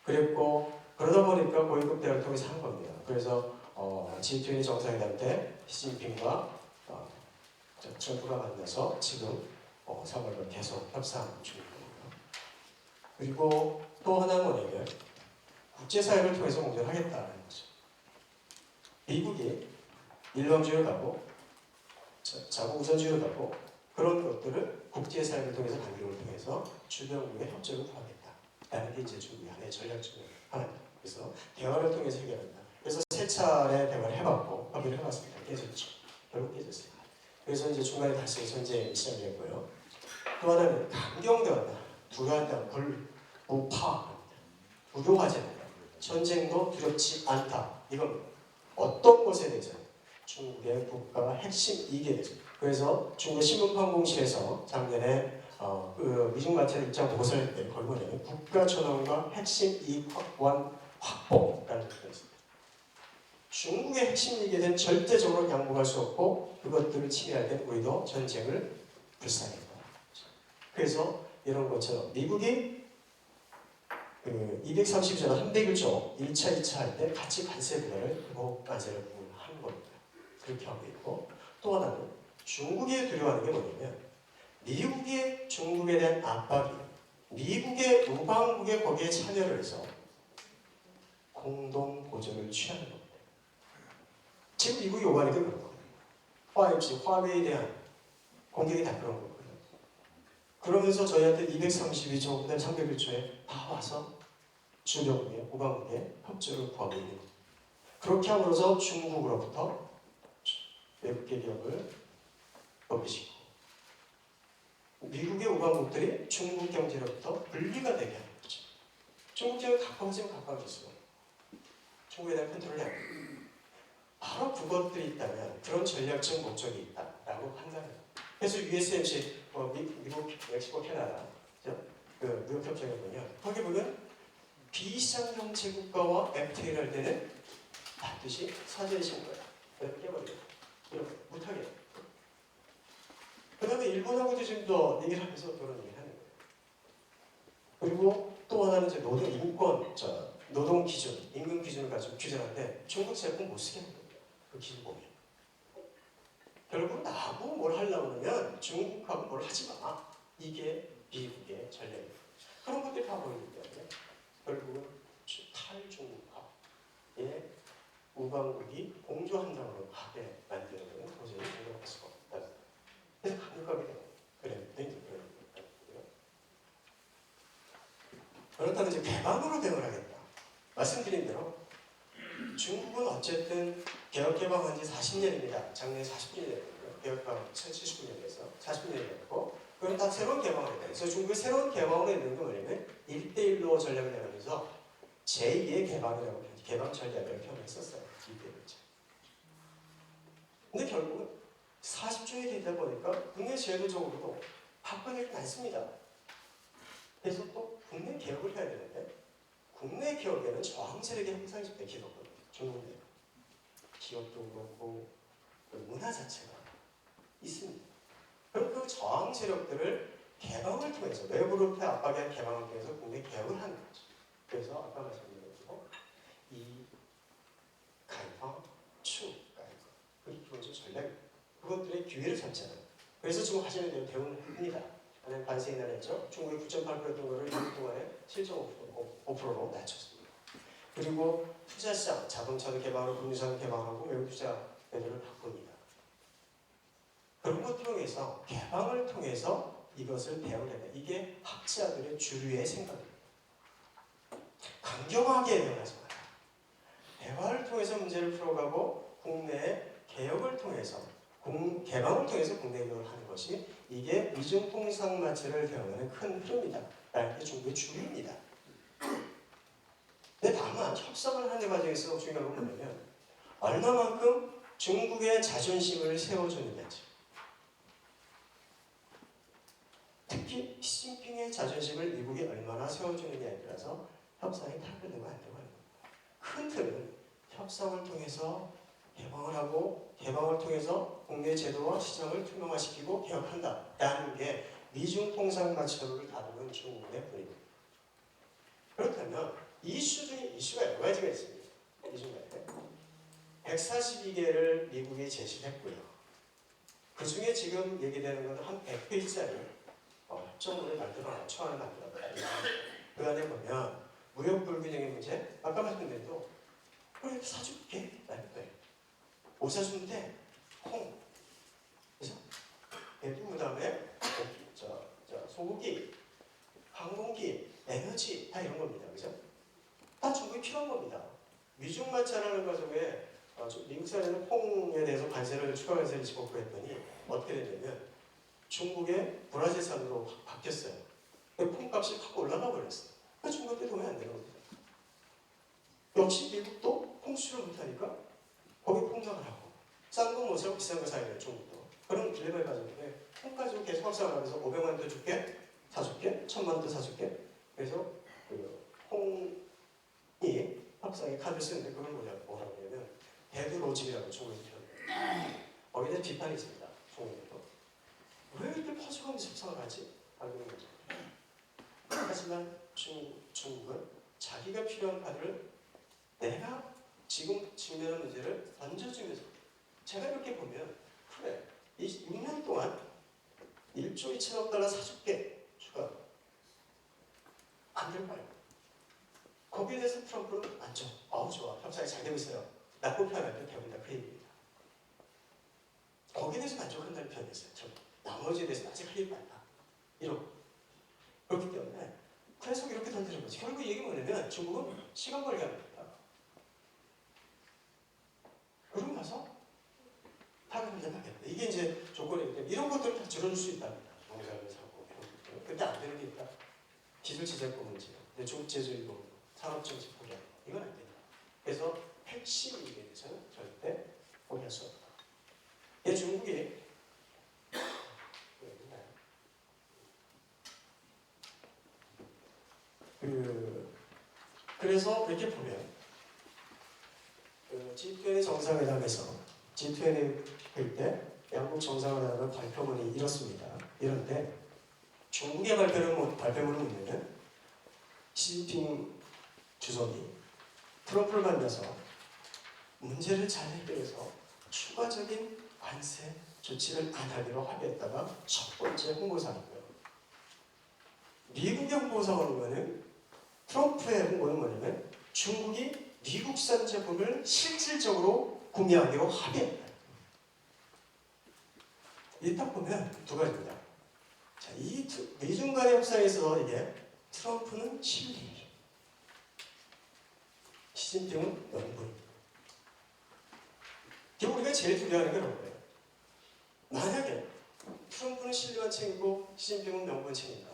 Speaker 2: 그랬고 그러다 보니까 고위급 대화를 통해서 한 겁니다. 그래서 G20 정상회담 때 시진핑과 정부가 만나서 지금 3월로 계속 협상 중입니다. 그리고 또 하나는 뭐냐면 국제사회를 통해서 공존을 하겠다는 거죠. 미국이 일방주의를 가고 자국 우선주의를 가고 그런 것들을 국제사회를 통해서 관계를 통해서 주변국의 협조를 구하겠다라는 게 이제 중국의 하나의 전략 중에 하나입니다. 그래서 대화를 통해서 해결한다. 그래서 세 차례 대화를 해봤고 협의를 해봤습니다. 깨졌죠. 결국 깨졌어요. 그래서 이제 중간에 다시 전쟁이 시작됐고요. 또 하나는 강경대화다. 두려워한다. 불파 무교화제 전쟁도 두렵지 않다. 이건 어떤 것에 대해서 중국의 국가가 핵심 이익에 대해서. 그래서 중국 신문판공시에서 작년에 그 미중관찰 입장 보고서를 할 때 결국에는 국가 전환과 핵심 이익 확보라는 것이 있습니다. 중국의 핵심 이익에 대한 절대적으로 양보할 수 없고 그것들을 침해할 때 우리도 전쟁을 불사합니다. 그래서 이런 것처럼 미국이 230조 301조 1차, 2차 할 때 같이 관세 분할을 회복 관세를 하는 겁니다. 그렇게 하고 있고 또 하나는 중국이 두려워하는 게 뭐냐면 미국이 중국에 대한 압박이 미국의 우방국에 거기에 참여를 해서 공동 보조를 취하는 겁니다. 지금 미국이 요구하는 게 그런 거예요. 5G, 화웨이에 대한 공격이 다 그런 거거든요. 그러면서 저희한테 232조, 그다음 301조에 다 와서 주변국의, 우방국의 협조를 구하고 있는 거예요. 그렇게 함으로써 중국으로부터 외국계 기업을 넘기시고 미국의 우방국들이 중국 경제로부터 분리가 되게 하는 거죠. 중국 경제가 가까워지면 가까워질수록 중국에 대한 컨트롤이 안 돼요. 바로 그것들이 있다면 그런 전략적 목적이 있다라고 판단해요. 그래서 USMC, 미국, 멕시코, 캐나다 그 뉴욕 협정에 보면 거기 보면 비상경제 국가와 FTA를 할 때는 반드시 사죄의 신고야. 그래서 깨버려요. 이렇게 못하게. 그 다음에 일본하고도 지금 더 얘기를 하면서 그런 얘기를 하는 거예요. 그리고 또 하나는 이제 노동 인권, 노동 기준, 임금 기준을 가지고 규정하는데 중국 제품 못 쓰게 하는 겁니다. 그 기준 보면. 결국 나하고 뭘 하려고 하면 중국하고 뭘 하지 마. 이게 미국의 전략입니다. 그런 것들이 다 보이기 때문에 결국은 탈중국화의 우방국이 공조한다고 하게 만드는 것은 도저히 공정할 수가 없다. 그래서 강력하게 되는 거예요. 그렇다면 이제 개방으로 대응을 하겠다. 말씀드린 대로 중국은 어쨌든 개혁 개방한 지 40년입니다. 작년에 40주년이 됐고요. 개혁 개방 1979년에서 40년이 됐고 그럼 다 새로운 개방을 했다. 그래서 중국의 새로운 개방으로 있는 게 뭐냐면 1대1로 전략을 내면서 제2의 개방이라고 개방 전략을 표현했었어요. 2대1죠. 근데 결국은 40주년이 되다 보니까 국내 제도적으로도 바꿔내지 않습니다. 그래서 또 국내 개혁을 해야 되는데 국내 기업에는 저항 세력이 항상 기업거든요. 중국 내 기업도 그렇고 그 문화 자체가 있습니다. 그럼 그 저항 세력들을 개방을 통해서 외부로부터 압박의 개방을 통해서 국내 개혁을 하는 거죠. 그래서 아까 말씀드린 것처럼 이 가입화, 가입화 그게 기본적 전략입니다. 그것들의 기회를 잡잖아요. 그래서 지금 하시는 대로 대응을 합니다. 하나는 관세 인하했죠. 중국이 9.8%였던 거를 2년 동안에 7.5%로 낮췄습니다. 그리고 투자시장, 자동차도 개방하고 금융시장 개방하고 외국 투자 매도를 바꿉니다. 그런 것 통해서 개방을 통해서 이것을 대응을 해야 돼. 이게 학자들의 주류의 생각입니다. 강경하게 대응하지 마라. 대화를 통해서 문제를 풀어가고 국내 개혁을 통해서 개방을 통해서 국내 개혁을 하는 것이 이게 미중통상마체를 대응하는 큰 흐름이다. 라는 게 중국의 주류입니다. 근데 다만 협상을 하는 과정에서 중요한 건 뭐냐면 얼마만큼 중국의 자존심을 세워주느냐지. 특히 시진핑의 자존심을 미국이 얼마나 세워주느냐에 따라서 협상이 타결되고 안 되고 하는 겁니다. 큰 틀은 협상을 통해서 개방을 하고 개방을 통해서 국내 제도와 시장을 투명화시키고 개혁한다라는 게 미중통상마체를 다루는 중국의 분위기입니다. 그렇다면 이슈 중에 이슈가 여러 가지가 있습니다. 이 중에 142개를 미국이 제시했고요. 그 중에 지금 얘기되는 것은 한 100페이지짜리 협정문을 처안을 만들었다. 그 안에 보면 무역 불균형의 문제, 아까 말씀드린 대로 그래 사줄게 라는 거예요. 못 사주면 돼. 콩. 그죠? 그 다음에 소고기, 항공기, 에너지 다 이런 겁니다. 그죠? 다 중국이 필요한 겁니다. 미중 마찰하는 과정에 미국 사회는 콩에 대해서 추가 관세를 집었고 했더니 어떻게 됐냐면 중국의 문화재산으로 바뀌었어요. 콩값이 확 올라가 버렸어요. 그러니까 중국한테 돈이 안 되는 겁니다. 역시 미국도 콩 수출을 못하니까 거기 폭락을 하고 싼 거 못 사고 비싼 거 사야 돼요. 중국도. 그런 딜레마에 빠졌는데 콩 가지고 계속 확산을 하면서 500만 더 줄게, 사줄게, 1000만 더 사줄게. 그래서 콩이 확산의 카드를 쓰는데 그걸 뭐라고 하냐면 데드 로직이라고 중국에서 표현해요. 거기에 대한 비판이 있습니다. 중국에도. 왜 이렇게 퍼져가면서 협상을 하지? 알고 있는 거죠. 하지만 중국은 자기가 필요한 카드를 내가 지금 직면한 문제를 던져주면서 제가 이렇게 보면 그래 이 6년 동안 1조 2천억 달러 사줄게 추가 안 될 거예요. 거기에 대해서 트럼프는 안 줘. 좋아. 협상이 잘 되고 있어요. 나쁜 표현할 때 대부분 다 그 얘기입니다. 거기에 대해서 만족한다는 표현이었어요. 나머지에 대해서 아직 할 일 많다. 그렇기 때문에 계속 이렇게 던지는 거지. 결국 얘기 뭐냐면 중국은 시간 벌게 합니다. 그러고 나서 파괴를 하겠다. 이게 이제 조건이기 때문에 이런 것들을 다 줄여줄 수 있답니다. 농사를 사고 근데 안 되는 게 있다. 기술지적법 문제, 중국 제조이고 산업정책 포기하는 거 이건 안 됩니다. 그래서 핵심 이익에 대해서는 절대 포기할 수 없다. 이 중국이 그래서 이렇게 보면 G20 정상회담에서 G20 할 때 양국 정상회담의 발표문이 이렇습니다. 이런데 중국의 발표문은 뭐냐면 시진핑 주석이 트럼프를 만나서 문제를 잘 해결해서 추가적인 관세 조치를 안 하기로 합의했다가 첫 번째 홍보사항이고요. 미국의 홍보사항은 트럼프의 홍보는 뭐냐면 중국이 미국산 제품을 실질적으로 구매하기로 합의했다. 이 딱 보면 두 가지입니다. 자, 이 미중 간의 협상에서 이게 트럼프는 실리, 시진핑은 명분. 결국 우리가 제일 중요한 게 뭐예요? 만약에 트럼프는 실리만 챙기고 시진핑은 명분 챙긴다.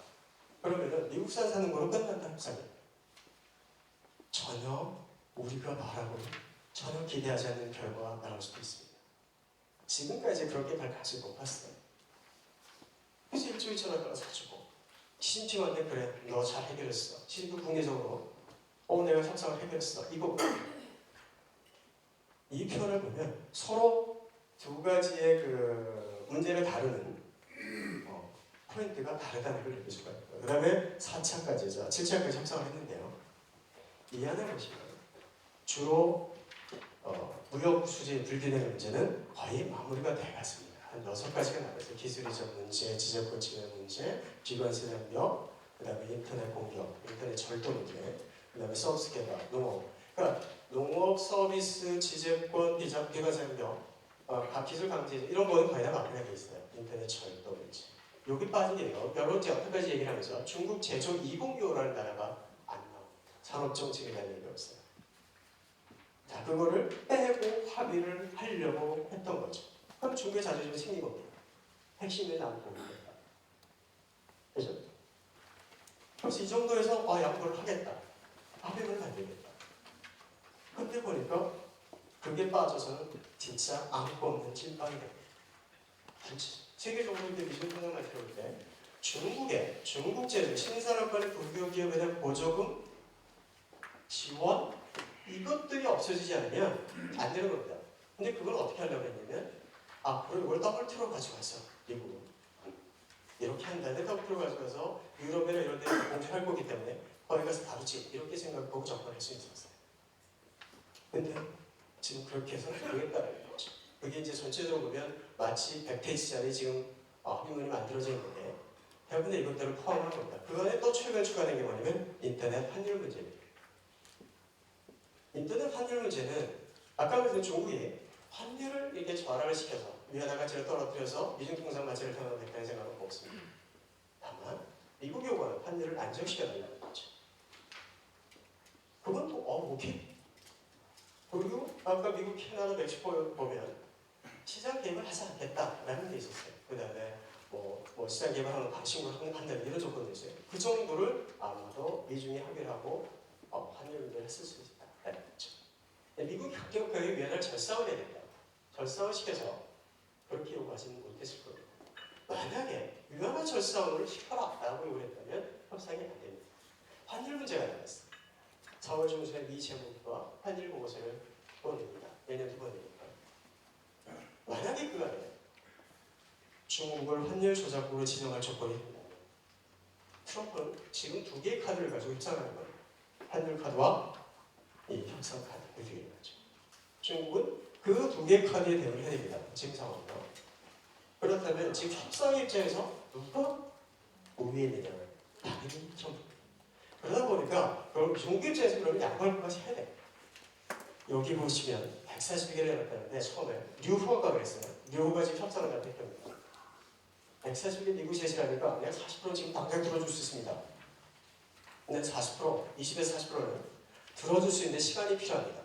Speaker 2: 그러면은 미국산 사는 거로 끝난다 협상이. 전혀 우리가 말하고 전혀 기대하지 않는 결과가 나올 수도 있습니다. 지금까지 그렇게 밝혀지 못했어요. 그래서 1조 2천억 달러 사주고 시진핑한테 그래 너 잘 해결했어. 시진핑 국내적으로 내가 협상을 해결했어. 이거 이 표현을 보면 서로 두 가지의 그 문제를 다루는 포인트가 다르다는 걸 느낄 수가 있고요. 그 다음에 4차까지, 7차까지 협상을 했는데요. 이 안에 보시면 주로 무역 수지 불균형의 문제는 거의 마무리가 돼갔습니다. 한 6가지가 나왔어요. 기술이적 문제, 지적 고침의 문제, 기관세 장벽, 그 다음에 인터넷 공격, 인터넷 절도 문제, 그 다음에 서비스 개발, 농업. 그러니까 농업, 서비스, 지재권, 비과세 장벽, 기술 강제 이런 거는 거의 다 마무리가 돼 있어요. 인터넷 절도 문제. 여기 빠진 게요. 여러 여태까지 얘기를 하면서 중국 제조 2065라는 나라가 안 나옵니다. 산업정책에 대한 얘기가 없어요. 자, 그거를 빼고 합의를 하려고 했던 거죠. 그럼 중국의 자존심이 생긴 겁니다. 핵심이 남고 있다. 그죠? 그래서 이 정도에서 양보를 하겠다. 합의를 만들겠다. 근데 보니까 그게 빠져서는 진짜 아무것도 없는 찐빵이 됩니다. 세계적으로 이제 미중 통상을 세울 때 중국의 중국 제조 신산업 간의 국유기업에 대한 보조금 지원 이것들이 없어지지 않으면 안 되는 겁니다. 근데 그걸 어떻게 하려고 했냐면 앞으로 이걸 WTO로 가져가서 미국은 이렇게 한 다음에 WTO로 가져가서 유럽이나 이런 데 공조할 거기 때문에 거기 가서 다루지 이렇게 생각하고 접근할 수 있었어요. 근데 지금 그렇게 해서는 안 되겠다는 거죠. 그게 이제 전체적으로 보면 마치 100페이지짜리 지금 합의문이 만들어져 있는데 대부분의 이것들을 포함한 겁니다. 그 안에 또 최근에 추가된 게 뭐냐면 인터넷 환율 문제입니다. 인터넷 환율 문제는 아까 말했던 중국이 환율을 이렇게 좌락을 시켜서 위안화 가치를 떨어뜨려서 미중통상 가치를 변화됐다는 생각은 없습니다. 다만 미국이 요구하는 환율을 안정시켜달라는 거죠. 그건 또 오케이. 그리고 아까 미국, 캐나다, 멕시코 보면 시장 개입을 하지 않겠다라는 게 있었어요. 그 다음에 뭐 시장 개입하는 방식으로 한다는 이런 조건도 있어요. 그 정도를 아마도 미중이 합의를 하고 환율 문제를 했을 수 있다라는 거죠. 미국이 합격하게 위안화를 절상을 해야 된다. 절상을 시켜서 그렇게 요구하지는 못했을 겁니다. 만약에 위안화 절상을 시켜라라고 요구했다면 협상이 안 됩니다. 환율 문제가 나왔어요. 4월 중순에 미 재무부가 환율 보고서를 보냅니다. 매년 2번이니까. 만약에 그 안에 중국을 환율 조작국으로 지정할 조건이 된다면 트럼프는 지금 두 개의 카드를 가지고 입장하는 거예요. 환율 카드와 이 협상 카드 그 두 개를 가지고. 중국은 그 두 개의 카드에 대응을 해야 됩니다. 지금 상황으로. 그렇다면 지금 협상 입장에서 누가 우위에 있느냐? 당연히 트럼프. 그러다 보니까 그럼 중국 입장에서 그러면 양보할 것까지 해야 돼. 여기 보시면 140개를 해놨다는데 처음에 류호가 그랬어요. 류호가 지금 협상을 할 때입니다. 140개 미국 제시라니까 내가 40% 지금 당장 들어줄 수 있습니다. 근데 40%, 20에서 40%는 들어줄 수 있는 시간이 필요합니다.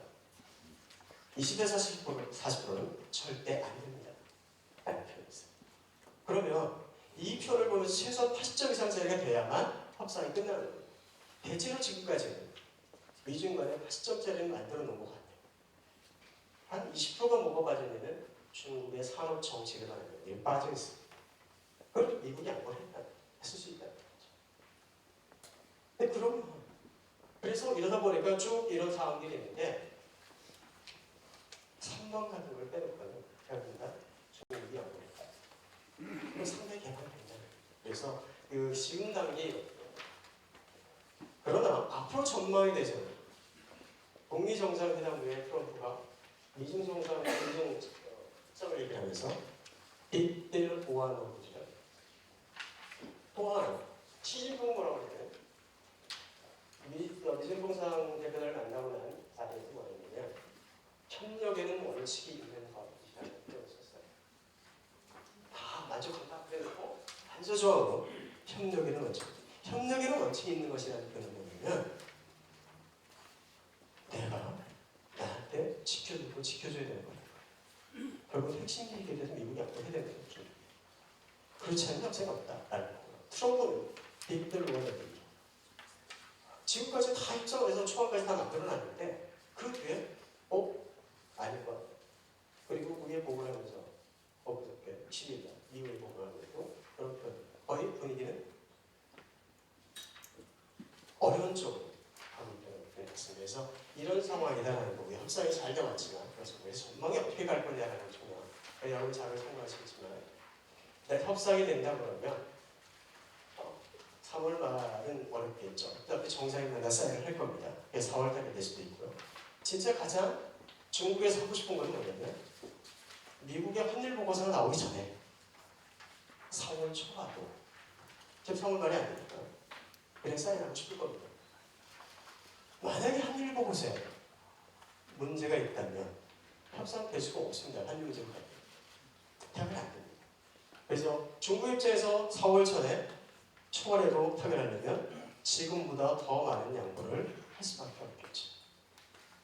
Speaker 2: 20에서 40%는 절대 안 됩니다. 라는 표현이 있어요. 그러면 이 표를 보면서 최소한 80점 이상짜리가 돼야만 협상이 끝나는 거예요. 대체로 지금까지는 미중 간에 80점짜리를 만들어 놓은 것 같아요. 한 20%가 뭐가 빠져있는 중국의 산업 정책에 관한 것들이 빠져 있습니다. 그걸 미국이 양보를 했을 수 있다는 거죠. 근데 그러면 그래서 이러다 보니까 쭉 이런 상황들이 있는데 3번 같은 걸 빼놓고는 결국은 중국이 양보를 했다. 그건 상당히 개방됩니다. 그래서 그 지금 단계에 그러나 앞으로 전망이 되죠. 북미 정상회담 후에 트럼프가 미중 정상회담을 얘기하면서 빅딜 오한으로 보죠. 또 하나 시진핑은 뭐라고 그래요? 미중 정상회담을 만나고 난 자리에서 뭐였냐면 협력에는 원칙이 있는 것이라는 표현을 썼어요. 다 만족한다 그래놓고 단서조항으로 협력에는 원칙. 협력에는 원칙이 있는 것이라는 표현을 보면 내가 나한테 지켜주고 지켜줘야 되는 거예요. 결국 핵심 기획에 대해서 미국이 양보해야 되는 거죠. 그렇지 않은 협상이 없다라는 거예요. 트럼프는 빅들 원하는 지금까지 다 협상을 해서 초안까지 다 만들어놨는데 그 뒤에 아닐 것 같아요. 그리고 위에 보고를 하면서 그저께 10일날 이후에 보고를 하면서 그런 표현 거의 분위기는 어려운 쪽으로 가고 있다는 것같습니다. 그래서 이런 상황이다라는 거고요. 협상이 잘 되었지만 그래서 전망이 어떻게 갈 거냐라는 중요한 여러분 잘 생각하시겠지만 협상이 된다 그러면 3월 말은 어렵겠죠. 그다음에 정상회담 사인을 할 겁니다. 그래서 4월 달에 될 수도 있고요. 진짜 가장 중국에서 하고 싶은 건 뭐냐면 미국의 환율 보고서가 나오기 전에 4월 초라도 지금 3월 말이 안 되니까 그냥 사인하고 싶을 겁니다. 만약에 환율 보고서에 문제가 있다면 협상될 수가 없습니다. 환율 문제가 타결 안 됩니다. 그래서 중국 입장에서 4월 전에 초월에도 타결하려면 지금보다 더 많은 양보를 할 수밖에 없겠죠.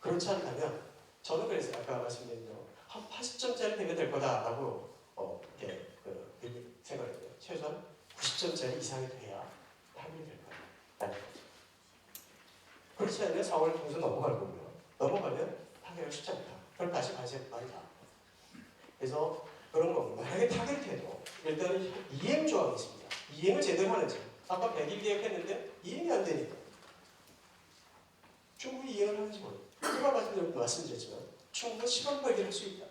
Speaker 2: 그렇지 않다면 저는 그래서 아까 말씀드린 대로 한 80점짜리 되면 될 거다라고 이렇게 생각해요. 최소한 90점짜리 이상이 돼야 타결이 될 거라는 거죠. 그렇지 않으면 4월 중순 넘어갈 거고요. 넘어가면 타결이 쉽지 않다. 그럼 다시 말이다. 그래서 그런 겁니다. 만약에 타결이 돼도 일단은 이행 조항이 있습니다. 이행을 제대로 하는지. 아까 100일 계획했는데 이행이 안 되니까. 중국이 이행을 하는지 모르겠어요. 제가 말씀드렸지만 중국은 시간 벌기를 할 수 있다.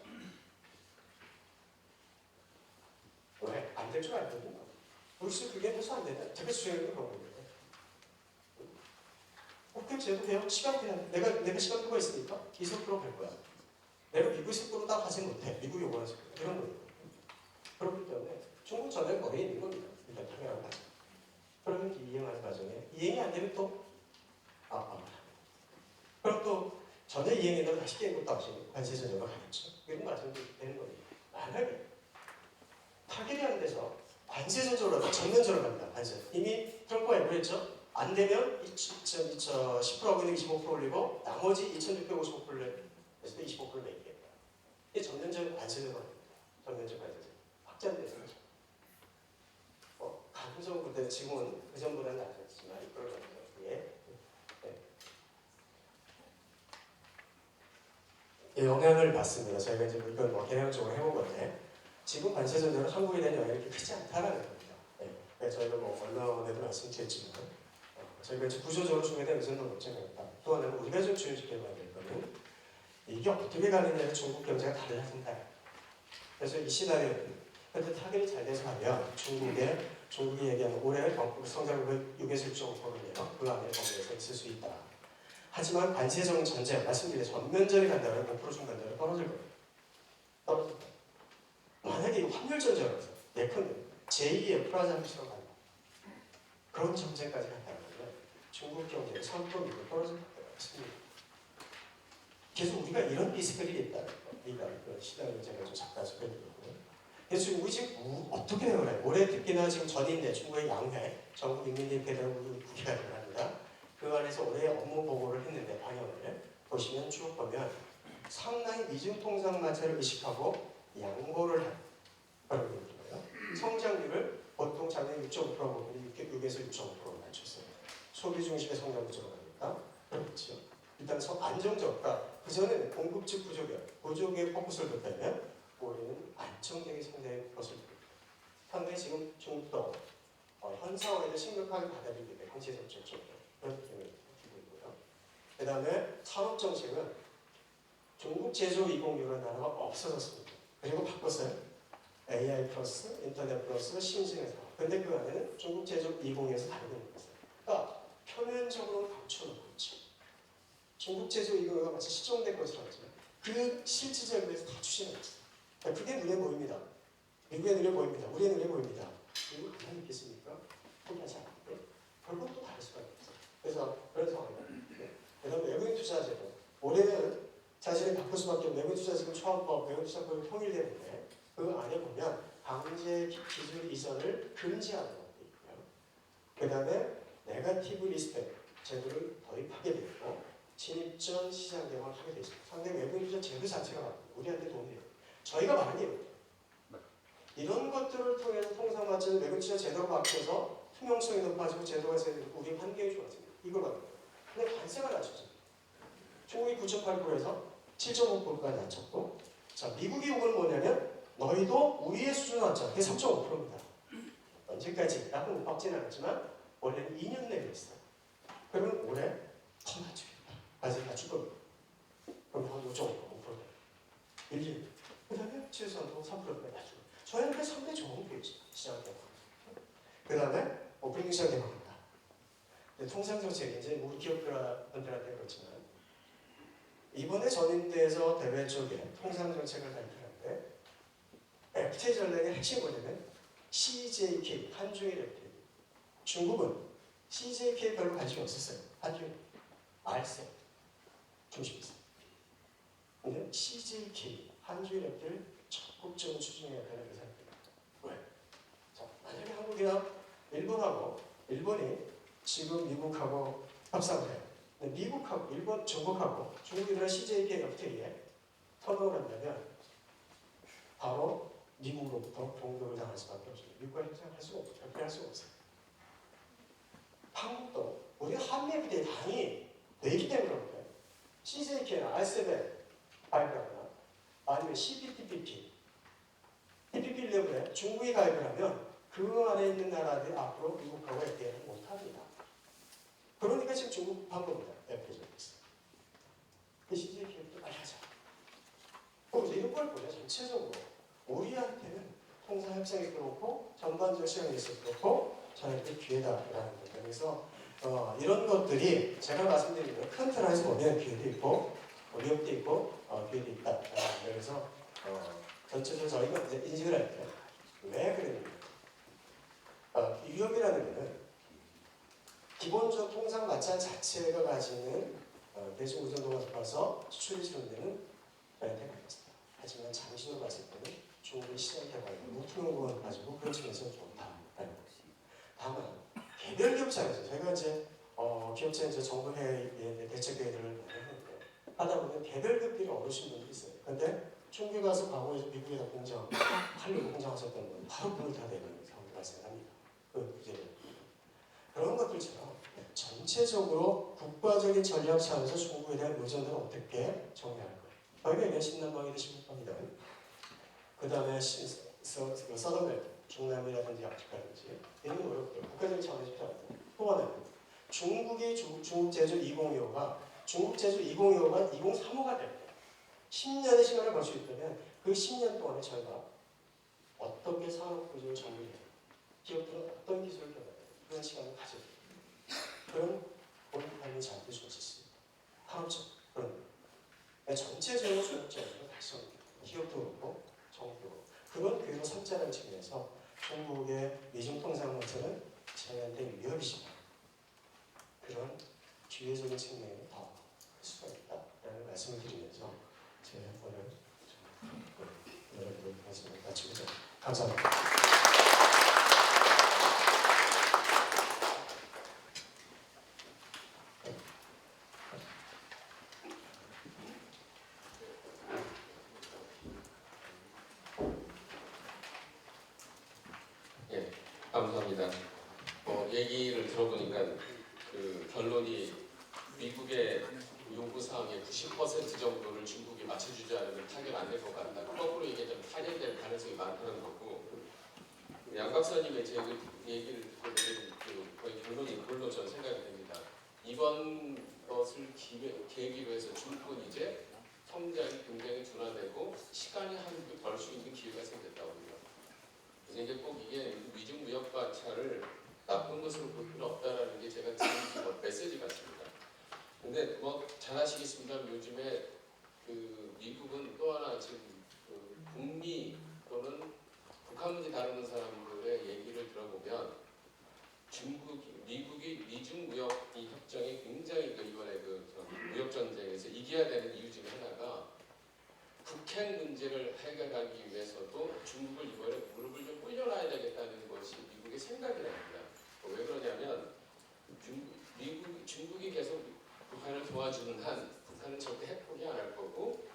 Speaker 2: 왜? 안 될 줄 알거든요. 역시 그게 해서 안 된다. 제가 주장하는 그런 겁니다. 그럼 제도 돼요? 시간 그냥 내가 시간 표가 있으니까 이 속도로 갈 거야. 내가 미국 속도로 딱 가지 못해. 미국이 원하는 속도. 이런 거예요. 그렇기 때문에 중국 전에 거리에 있는 겁니다. 일단 당연한 과정. 그러면 이행하는 과정에 이행이 안 되면 또 압박을 합니다. 그럼 또 전에 이행했다고 다시 깨는 것도 없이 관세 전쟁으로 가겠죠. 이런 과정도 되는 겁니다. 만약에 타결이 안 돼서 관세 전쟁으로 전면적으로 갑니다. 관세. 이미 트럼프가 예고했죠. 안 되면 10%하고 있는 25% 올리고 나머지 2,655%에서 25% 내기겠다. 이게 전면적 관세제도가 됩니다. 전면적 관세제도. 확장돼서 그렇죠. 가능성 그때 지금은 그 전보다는 낮았지만 이끌어가면서 예. 영향을 받습니다. 저희가 이제 이건 개념적으로 해본 건데 지금 관세 전쟁은 한국에 대한 영향이 그렇게 크지 않다라는 겁니다. 네. 저희가 언론에도 말씀드렸지만 저희가 이제 구조적으로 중에 대한 의존도 걱정했다. 또 하나는 우리가 좀 주의지켜봐야 될 거는 이게 어떻게 가느냐에 중국 경제가 달라진다. 그래서 이 시나리오는 현재 타결이 잘 돼서 하면 중국이 얘기하는 올해 성장률은 6에서 6.5%네요. 그 안에 범위에서 있을 수 있다. 하지만 관세적 전쟁, 말씀드린 전면전이 간다면 5% 중간전으로 떨어질 겁니다. 떨어질 겁니다. 만약에 이거 환율 전쟁으로서 예컨대 제2의 프라자미스로 간다. 그런 전쟁까지 간다면 중국 경제의 3% 미국 떨어질 겁니다. 계속 우리가 이런 리스크들이 있다는 거. 우리가 그런 시나리오 제가 좀 잠깐 소개해드렸고요. 그래서 중국이 지금 어떻게 되어나요? 올해 특히나 지금 전인대 중국의 양회, 전국 인민대표단 국회가 일어납니다. 그 안에서 올해 업무 보고를 했는데 방향을 보시면 쭉 보면 상당히 미중통상 마찰을 의식하고 양보를 한 그런 느낌이에요. 성장률을 보통 작년 6.5%고 6에서 6.5%로 낮췄어요. 소비 중심의 성장 구조로 가니까 그렇죠. 일단 안정적, 그 전에는 공급적 부족에 포커스를 뒀다면 올해는 안정적인 성장의 것을 상당히 지금 중국도 현 상황에도 심각하게 받아들이기 때문에 경제정책적으로 그런 느낌을 주고 있고요. 그 다음에 산업정책은 중국 제조 2060이라는 단어가 없어졌습니다. 그리고 바꿨어요. AI 플러스, 인터넷 플러스, 신신의 산업. 근데 그 안에는 중국 제조 20에서 다르게 있어요. 그러니까 표면적으로 감춰놓고 있죠. 중국 제조 20가 마치 시정된 것처럼 하지만 그 실질적으로 해서 다 추진하고 있어요. 그러니까 그게 눈에 보입니다. 미국의 눈에 보입니다. 우리의 눈에 보입니다. 미국 가만히 있겠습니까? 포기하지 않는데 결국 또 다를 수가 없어요. 그래서 그런 상황입니다. 그 다음에 외국인 투자제도. 올해는 자신이 바꿀 수밖에 없는 외국인 투자제도 초합법, 외국인 투자법이 통일되는데 그 안에 보면 강제 기술 이전을 금지하는 것도 있고요. 그 다음에 네거티브 리스트 제도를 도입하게 되고 진입전 시장 개방을 하게 되어 있습니다. 상당히 외국인 투자 제도 자체가 우리한테 도움이 돼요. 저희가 말한 게 이런 것들을 통해서 통상 마치는 외국 투자 제도가 바뀌어서 투명성이 높아지고 제도가 세되고 우리 환경이 좋아집니다. 이걸 말합니다. 근데 관세가 낮춰집니다. 중국이 9.8%에서 7.5%까지 낮췄고, 자 미국이 요구는 뭐냐면 너희도 우리의 수준을 낮춰. 그게 3.5%입니다. 언제까지? 라고 못 박지는 않았지만 원래는 2년 내로 했어요. 그러면 올해 더 낮추겠다. 관세 낮출 겁니다. 그럼 한 5.5%. 1년. 그 다음에 최소한도 3%까지 낮추고. 저희한테 상당히 좋은 게 있죠. 시장 개방. 그 다음에 오프닝 시장 개방입니다. 통상정책, 이제 우리 기업들한테 그렇지만 이번에 전인대에서 대외 쪽에 통상정책을 발표하는데 FTA 전략의 핵심 뭐냐면 CJK, 한중일 FTA. 중국은 CJK 별로 관심이 없었어요. 한중일, 알세 중심이었어요. 근데 CJK, 한중일 FTA를 적극적으로 추진해야 되는 생각입니다. 왜? 자, 만약에 한국이나 일본이 지금 미국하고 협상을 해요. 근데 미국하고 일본, 중국하고 중국이나 CJK FTA에 터널을 한다면 바로 미국으로부터 공격을 당할 수밖에 없습니다. 미국과 협상할 수가 없어요. 협의할 수가 없어요. 한국도 우리가 한미 FTA 당이 되기 때문에 그런데 CJK나 RCEP에 가입하거나 아니면 CPTPP, TPP 레벨에 중국이 가입을 하면 그 안에 있는 나라들이 앞으로 미국하고 FTA를 못합니다. 그러니까 지금 중국 방법입니다. FTA에서. 그 CJK도 빨리 하자. 그럼 이런 걸 보면 전체적으로 우리한테는 통상 협상이 그렇고 전반적 시장이 있어도 그렇고 저희한테 기회다라는 거죠. 그래서 이런 것들이 제가 말씀드린 대로 큰 틀에서 보면 기회도 있고 위협도 있고 기회도 있다. 그래서 전체적으로 저희가 이제 인식을 할 때 왜 그랬냐? 위협이라는 것은 기본적 통상 마찰 자체가 가지는 대중 의존도가 높아서 수출이 수렴되는 변태가 있습니다. 하지만 장기적으로 봤을 때는 중국의 시장 개발과 무통용을 가지고 그런 측면에서 좋다라는 것입니다. 다만 개별 기업체에서 저희가 이제 기업체 이제 정부의 대책 회의를 하는데 하다 보면 개별 기업들이 어려우신 분들이 있어요. 그런데 중국에 가서 과거에 미국에다 공장 하려고 공장하셨던 분 바로 문을 닫아야 되는 상황이 발생합니다. 그런 것들처럼 전체적으로 국가적인 전략 차원에서 중국에 대한 의존을 어떻게 정리할 거예요. 저희가 얘기한 신남방이 되시고합니다. 그 다음에 서던벨트, 중남이라든지 아프리카라든지 이런 건 어렵고요. 국가적인 차원에서 필요합니다. 또 하나는 중국의 중국 제조 2025가 중국 제조 2025가 2035가 될 때 10년의 시간을 벌 수 있다면 그 10년 동안에 저희가 어떻게 산업 구조를 정리해야 돼요. 기업들은 어떤 기술을 개발해야 돼요. 그런 시간을 가져야 돼요. 그런 본인의 자유를 줄 수 있습니다. 산업적 그런 전체적으로 중국적으로 다시 기업도 그렇고 정부도 그렇고 그런 교육 성장을 측면에서 중국의 미중 통상 문제는 저희한테 위협이지만 그런 기회적인 측면이 더 클 수가 있다라는 말씀을 드리면서 제가 오늘 여러분들 말씀을 마치고자 감사합니다.
Speaker 1: 예, 감사합니다. 얘기를 들어보니까 그 결론이 미국의 요구 사항의 90% 정도를 중국이 맞춰주지 않으면 타결 안 될 것 같다. 거꾸로 얘기하자면 타결될 가능성이 많다는 거고 양 박사님의 제 얘기를 듣고 거의 결론이 그걸로 저는 생각이 됩니다. 이번 것을 계기로 해서 중국은 이제 성장이 굉장히 둔화되고 시간이 한두 벌 수 있는 기회가 생겼다고 합니다. 이제 꼭 이게 미중 무역 관찰을 나쁜 것으로 볼 필요 없다라는 게 제가 드리는 메시지 같습니다. 근데 잘 아시겠습니다. 요즘에 그 미국은 또 하나 지금 그 북미 또는 북한 문제 다루는 사람들의 얘기를 들어보면 미국이 미중 무역 이 협정이 굉장히 이번에 무역 전쟁에서 이겨야 되는 이유 중에 하나가 북핵 문제를 해결하기 위해서도 중국을 이번에 무릎을 좀 꿇려놔야 되겠다는 것이 미국의 생각이랍니다. 왜 그러냐면 중국이 계속 북한을 도와주는 한 북한은 절대 핵 포기 안 할 거고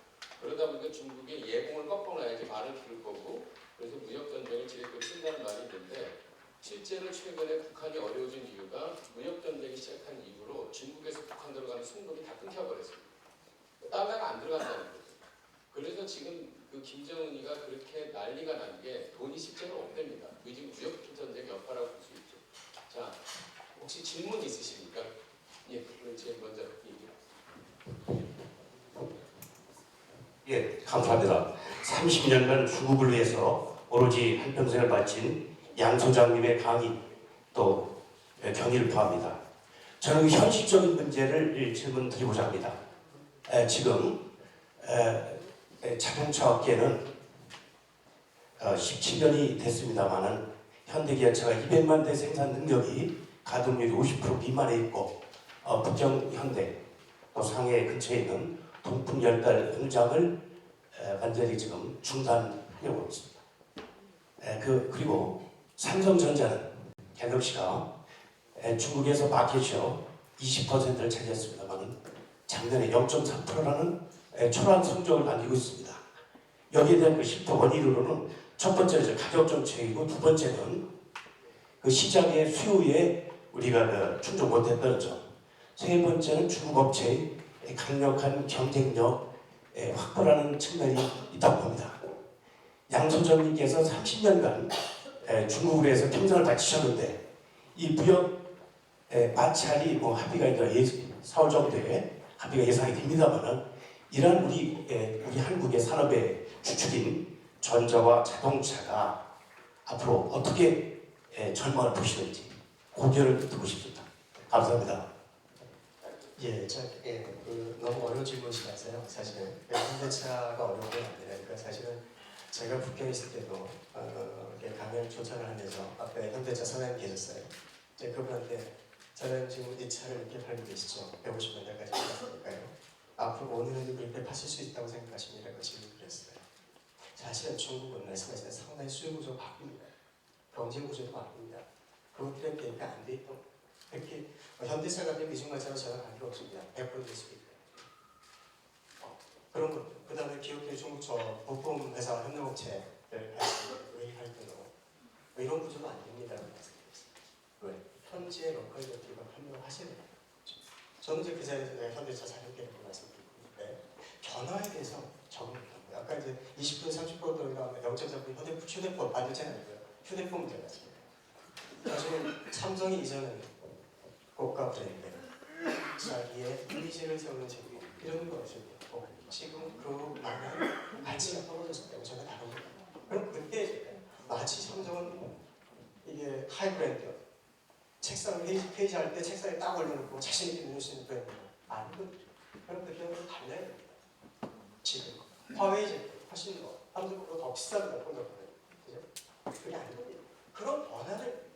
Speaker 1: 그러다 보니까 중국이 예공을 꺾어놔야지 말을 들을 거고 그래서 무역전쟁을 지렛대로 쓴다는 말이 있는데 실제로 최근에 북한이 어려워진 이유가 무역전쟁이 시작한 이후로 중국에서 북한 들어가는 송금이 다 끊겨버렸습니다. 달러가 안 들어간다는 거죠. 그래서 지금 그 김정은이가 그렇게 난리가 난 게 돈이 실제로 없답니다. 그게 지금 무역전쟁 여파라고 볼 수 있죠. 자, 혹시 질문 있으십니까? 예, 그럼 제일 먼저 얘기합니다.
Speaker 3: 예, 감사합니다. 30년간 중국을 위해서 오로지 한평생을 바친 양 소장님의 강의 또 경의를 표합니다. 저는 현실적인 문제를 질문 드리고자 합니다. 지금 자동차 업계는 17년이 됐습니다만은 현대기아차가 200만 대 생산 능력이 가동률이 50% 미만에 있고 북경 현대 또 상해 근처에 있는 동풍 열달 공장을 완전히 지금 중단하려고 있습니다. 그리고 삼성전자는 갤럭시가 중국에서 마켓시어 20%를 차지했습니다만 작년에 0.3%라는 초라한 성적을 남기고 있습니다. 여기에 대한 그 실패 원인으로는 첫 번째는 가격 정책이고 두 번째는 그 시장의 수요에 우리가 충족 못했다는 점. 세 번째는 중국 업체의 강력한 경쟁력 확보라는 측면이 있다고 봅니다. 양 소장님께서 30년간 중국으로 해서 평생을 바치셨는데 이 무역 마찰이 합의가 이제 4월 정도에 합의가 예상이 됩니다만은 이러한 우리 한국의 산업의 주축인 전자와 자동차가 앞으로 어떻게 전망을 보시는지 고견을 듣고 싶습니다. 감사합니다.
Speaker 2: 너무 어려운 질문이시라서요. 사실은 현대차가 어려운 게 아니라 사실은 제가 북경에 있을 때도 강연 조사를 하면서 앞에 현대차 사장님 계셨어요. 이제 그분한테 저는 지금 이 차를 이렇게 팔고 계시죠. 150만 대까지 팔았으니까요. 앞으로 5년에도 그렇게 파실 수 있다고 생각하십니까? 그 질문을 드렸어요. 사실은 중국은 말씀하신 상당히 수요 구조가 바뀝니다. 경제 구조도 바뀝니다. 그것들에 대비가 안 돼 있던 그렇게 현대차가 미중가차로 저는 할 필요 없습니다. 100%될 수 있다. 그런 것들. 그 다음에 기업들이 중국 저 부품 회사 협력업체를 같이 의의할 때도 이런 구조가 안 됩니다라고 말씀드렸어요. 왜? 현지의 로컬 기업들과 협력을 하셔야 됩니다. 저는 이제 그 자리에서 내가 현대차 사용계획을 말씀드리고 있는데 변화에 대해서 적응을 합니다. 아까 이제 20분, 30분 동안 0.4분 휴대폰 반도체는 아니고요. 휴대폰 문제가 있습니다. 사실 삼성이 이전에는 고가 브랜드 자기의 이미지를 세우는 제품 이런 것을 지금 그 많은 가치가 떨어졌기 때문에 전혀 다릅니다. 그럼 그때 마치 삼성은 이게 하이 브랜드 책상 회의할 때 책상에 딱 올려놓고 자신 있게 누울 수 있는 브랜드 아니거든요. 그럼 그때는 달라야 됩니다. 지금 화웨이 제품 훨씬 삼성보다 더 비싼 폰이거든요. 그죠? 그게 아니거든요. 그런 변화를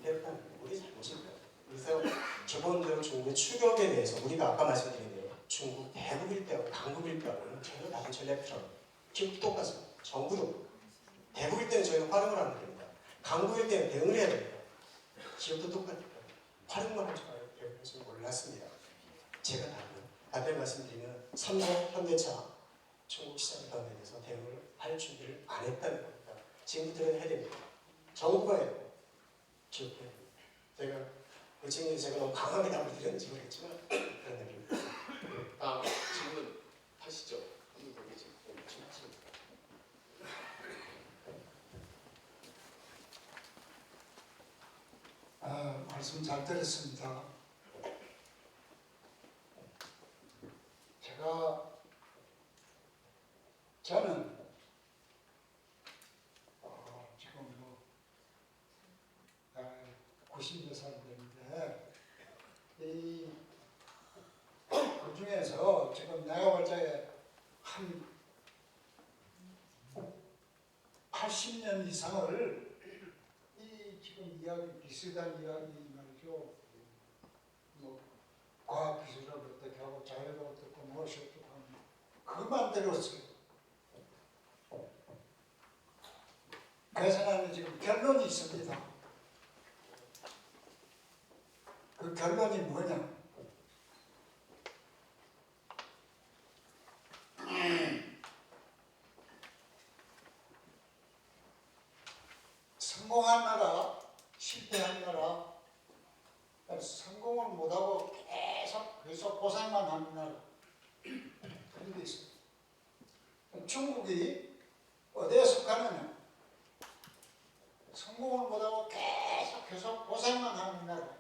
Speaker 2: 되는 우리 잘못입니다. 그래서 기본적으로 중국의 추격에 대해서 우리가 아까 말씀드린 대로 중국 대국일 때와 강국일 때와는 전혀 다른 전략 필요합니다. 기업도 똑같습니다. 정부도 대국일 때는 저희가 활용을 하면 됩니다. 강국일 때는 대응을 해야 됩니다. 기업도 똑같아요. 활용만 하지 말고 대응할 줄 몰랐습니다. 제가 다들 말씀드리면 삼성, 현대차, 중국 시장 변화에서 대응을 할 준비를 안 했다는 겁니다. 지금부터는 해야 됩니다. 정부가 해야 됩니다. 기업도 해야 됩니다. 제가 지금 제가 너무 강하게 답을 드렸는지 모르겠지만 그런 얘기입니다.
Speaker 1: 다음 질문 하시죠. 한분 더 계시죠.
Speaker 4: 말씀 잘 들었습니다. 저는 지금 90몇 살 되는데 그 중에서 지금 내가 볼 적에 한 80년 이상을 이 지금 이야기 비슷한 이야기 말이죠. 뭐 과학 기술을 어떻게 하고 자연을 어떻게 무엇이 어떻게 하고 그것만 들었어요. 그래서 나는 지금 결론이 있습니다. 그 결론이 뭐냐? 성공한 나라, 실패한 나라, 성공을 못하고 계속 고생만 하는 나라 그런 게 있어요. 중국이 어디에 속하느냐? 성공을 못하고 계속 고생만 하는 나라.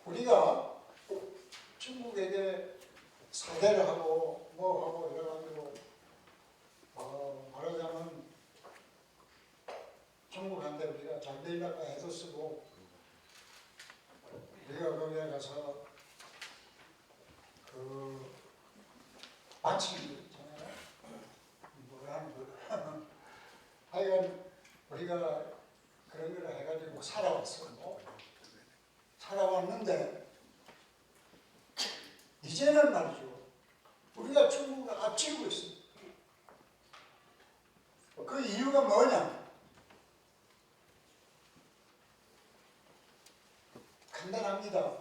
Speaker 4: 우리가 중국에게 사대를 하고 뭐 하고 이래가지고 말하자면 중국한테 우리가 잘 되려고 애도 쓰고 우리가 거기에 가서 그 마침이 있잖아요. 뭐라 하는 거 하여간 우리가 그런 걸 해가지고 살아왔어. 살아왔는데 이제는 말이죠. 우리가 중국을 앞지르고 있습니다. 그 이유가 뭐냐? 간단합니다.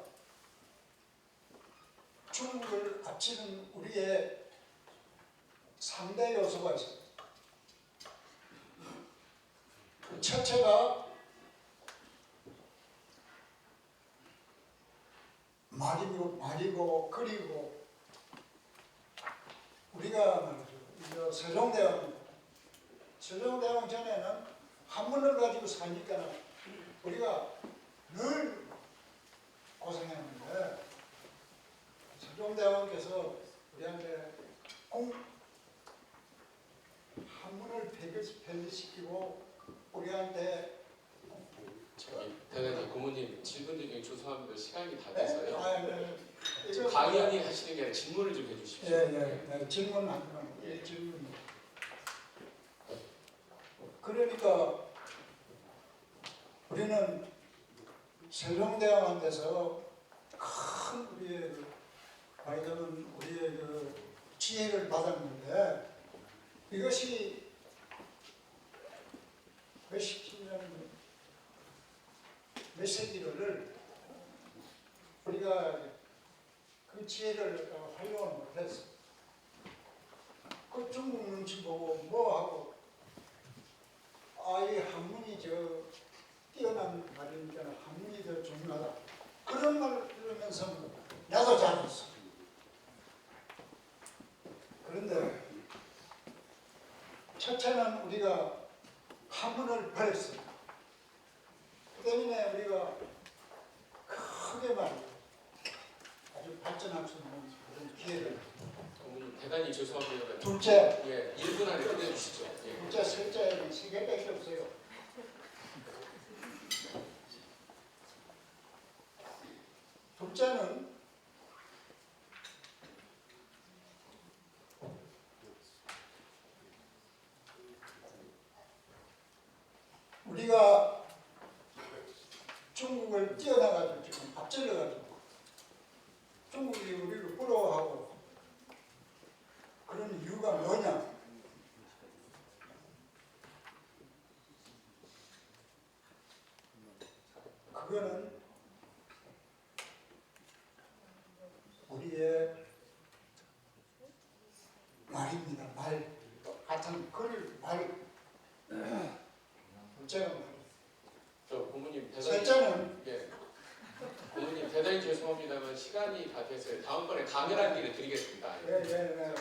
Speaker 4: 중국을 앞지르는 우리의 3대 요소가 있습니다. 첫째가 말이고 그리고 우리가 말이죠. 세종대왕 전에는 한문을 가지고 사니까 우리가 늘 고생했는데 세종대왕께서 우리한테 한문을 폐기시키고 우리한테
Speaker 1: 저기 대단히 고모님 질문 중에 죄송합니다. 시간이 다 돼서요. 강연이 하시는 게 아니라 질문을 좀 해주십시오.
Speaker 4: 예. 질문하지만 질문. 그러니까 우리는 세종대왕한테서 큰 우리의 말하자면 우리의 지혜를 받았는데 이것이 몇십 년 몇 세기를 우리가 그 지혜를 활용을 못했어. 그 중국 눈치 보고 뭐하고 이 학문이 뛰어난 말이니까 학문이 더 중요하다. 그런 말 들으면서 나도 잘했어. 그런데 첫째는 우리가 학문을 버렸습니다. 그 때문에 우리가 크게 말이에요. 아주 발전할 수 있는 그런 기회를.
Speaker 1: 대단히 죄송합니다.
Speaker 4: 둘째,
Speaker 1: 예, 1분 안에 끝내주시죠. 예.
Speaker 4: 둘째, 셋째는 3개밖에 없어요. 둘째는 우리가 중국을 뛰어나가지고 지금 앞질러가지고 중국이 우리를 부러워하고 그런 이유가 뭐냐? 그거는 우리의 말입니다. 말. 같은 글, 말. 둘째가 말.
Speaker 1: 저 고모님 대단히
Speaker 4: 셋째는
Speaker 1: 예. 고모님 대단히 죄송합니다만 시간이 다 됐어요. 다음번에 강연할 기회를 드리겠습니다.
Speaker 4: 예.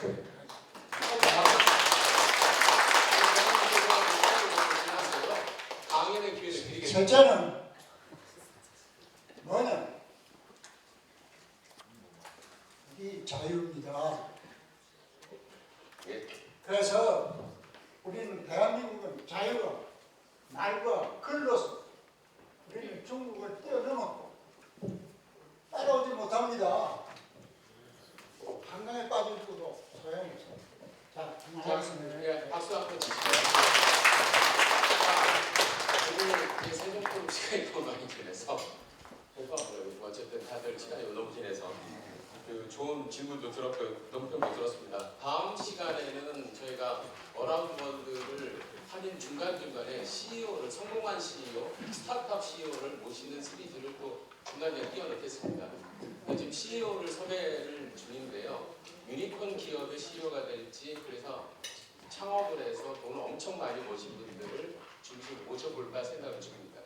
Speaker 1: 강연의 기회를 드리겠습니다.
Speaker 4: 셋째는 뭐냐? 이 자유입니다.
Speaker 1: 예.
Speaker 4: 그래서 우리는 대한민국은 자유가 말과 글로서 우리는 중국을 뛰어넘었고 따라오지 못합니다. 한강에 빠져있고도 소용이 없어요. 자, 그만하겠습니다.
Speaker 1: 예, 박수 한번 주시죠. 오늘 세종포럼 시간이 너무 많이 지내서 죄송합니다. 어쨌든 다들 시간이 너무 지내서 좋은 질문도 들었고 논평도 들었습니다. 다음 시간에는 저희가 어라운드 월드를 하는 중간중간에 CEO를 성공한 CEO, 스타트업 CEO를 모시는 시리즈를 또 중간에 띄워넣겠습니다. 지금 CEO를 섭외를 중인데요. 유니콘 기업의 CEO가 될지 그래서 창업을 해서 돈을 엄청 많이 버신 분들을 중심으로 모셔볼까 생각을 중입니다.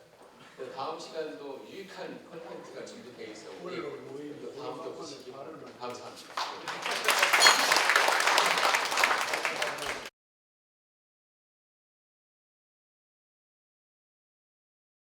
Speaker 1: 다음 시간도 유익한 콘텐츠가 준비되어 있어 우리 다음부터 보시기 바랍니다. 감사합니다.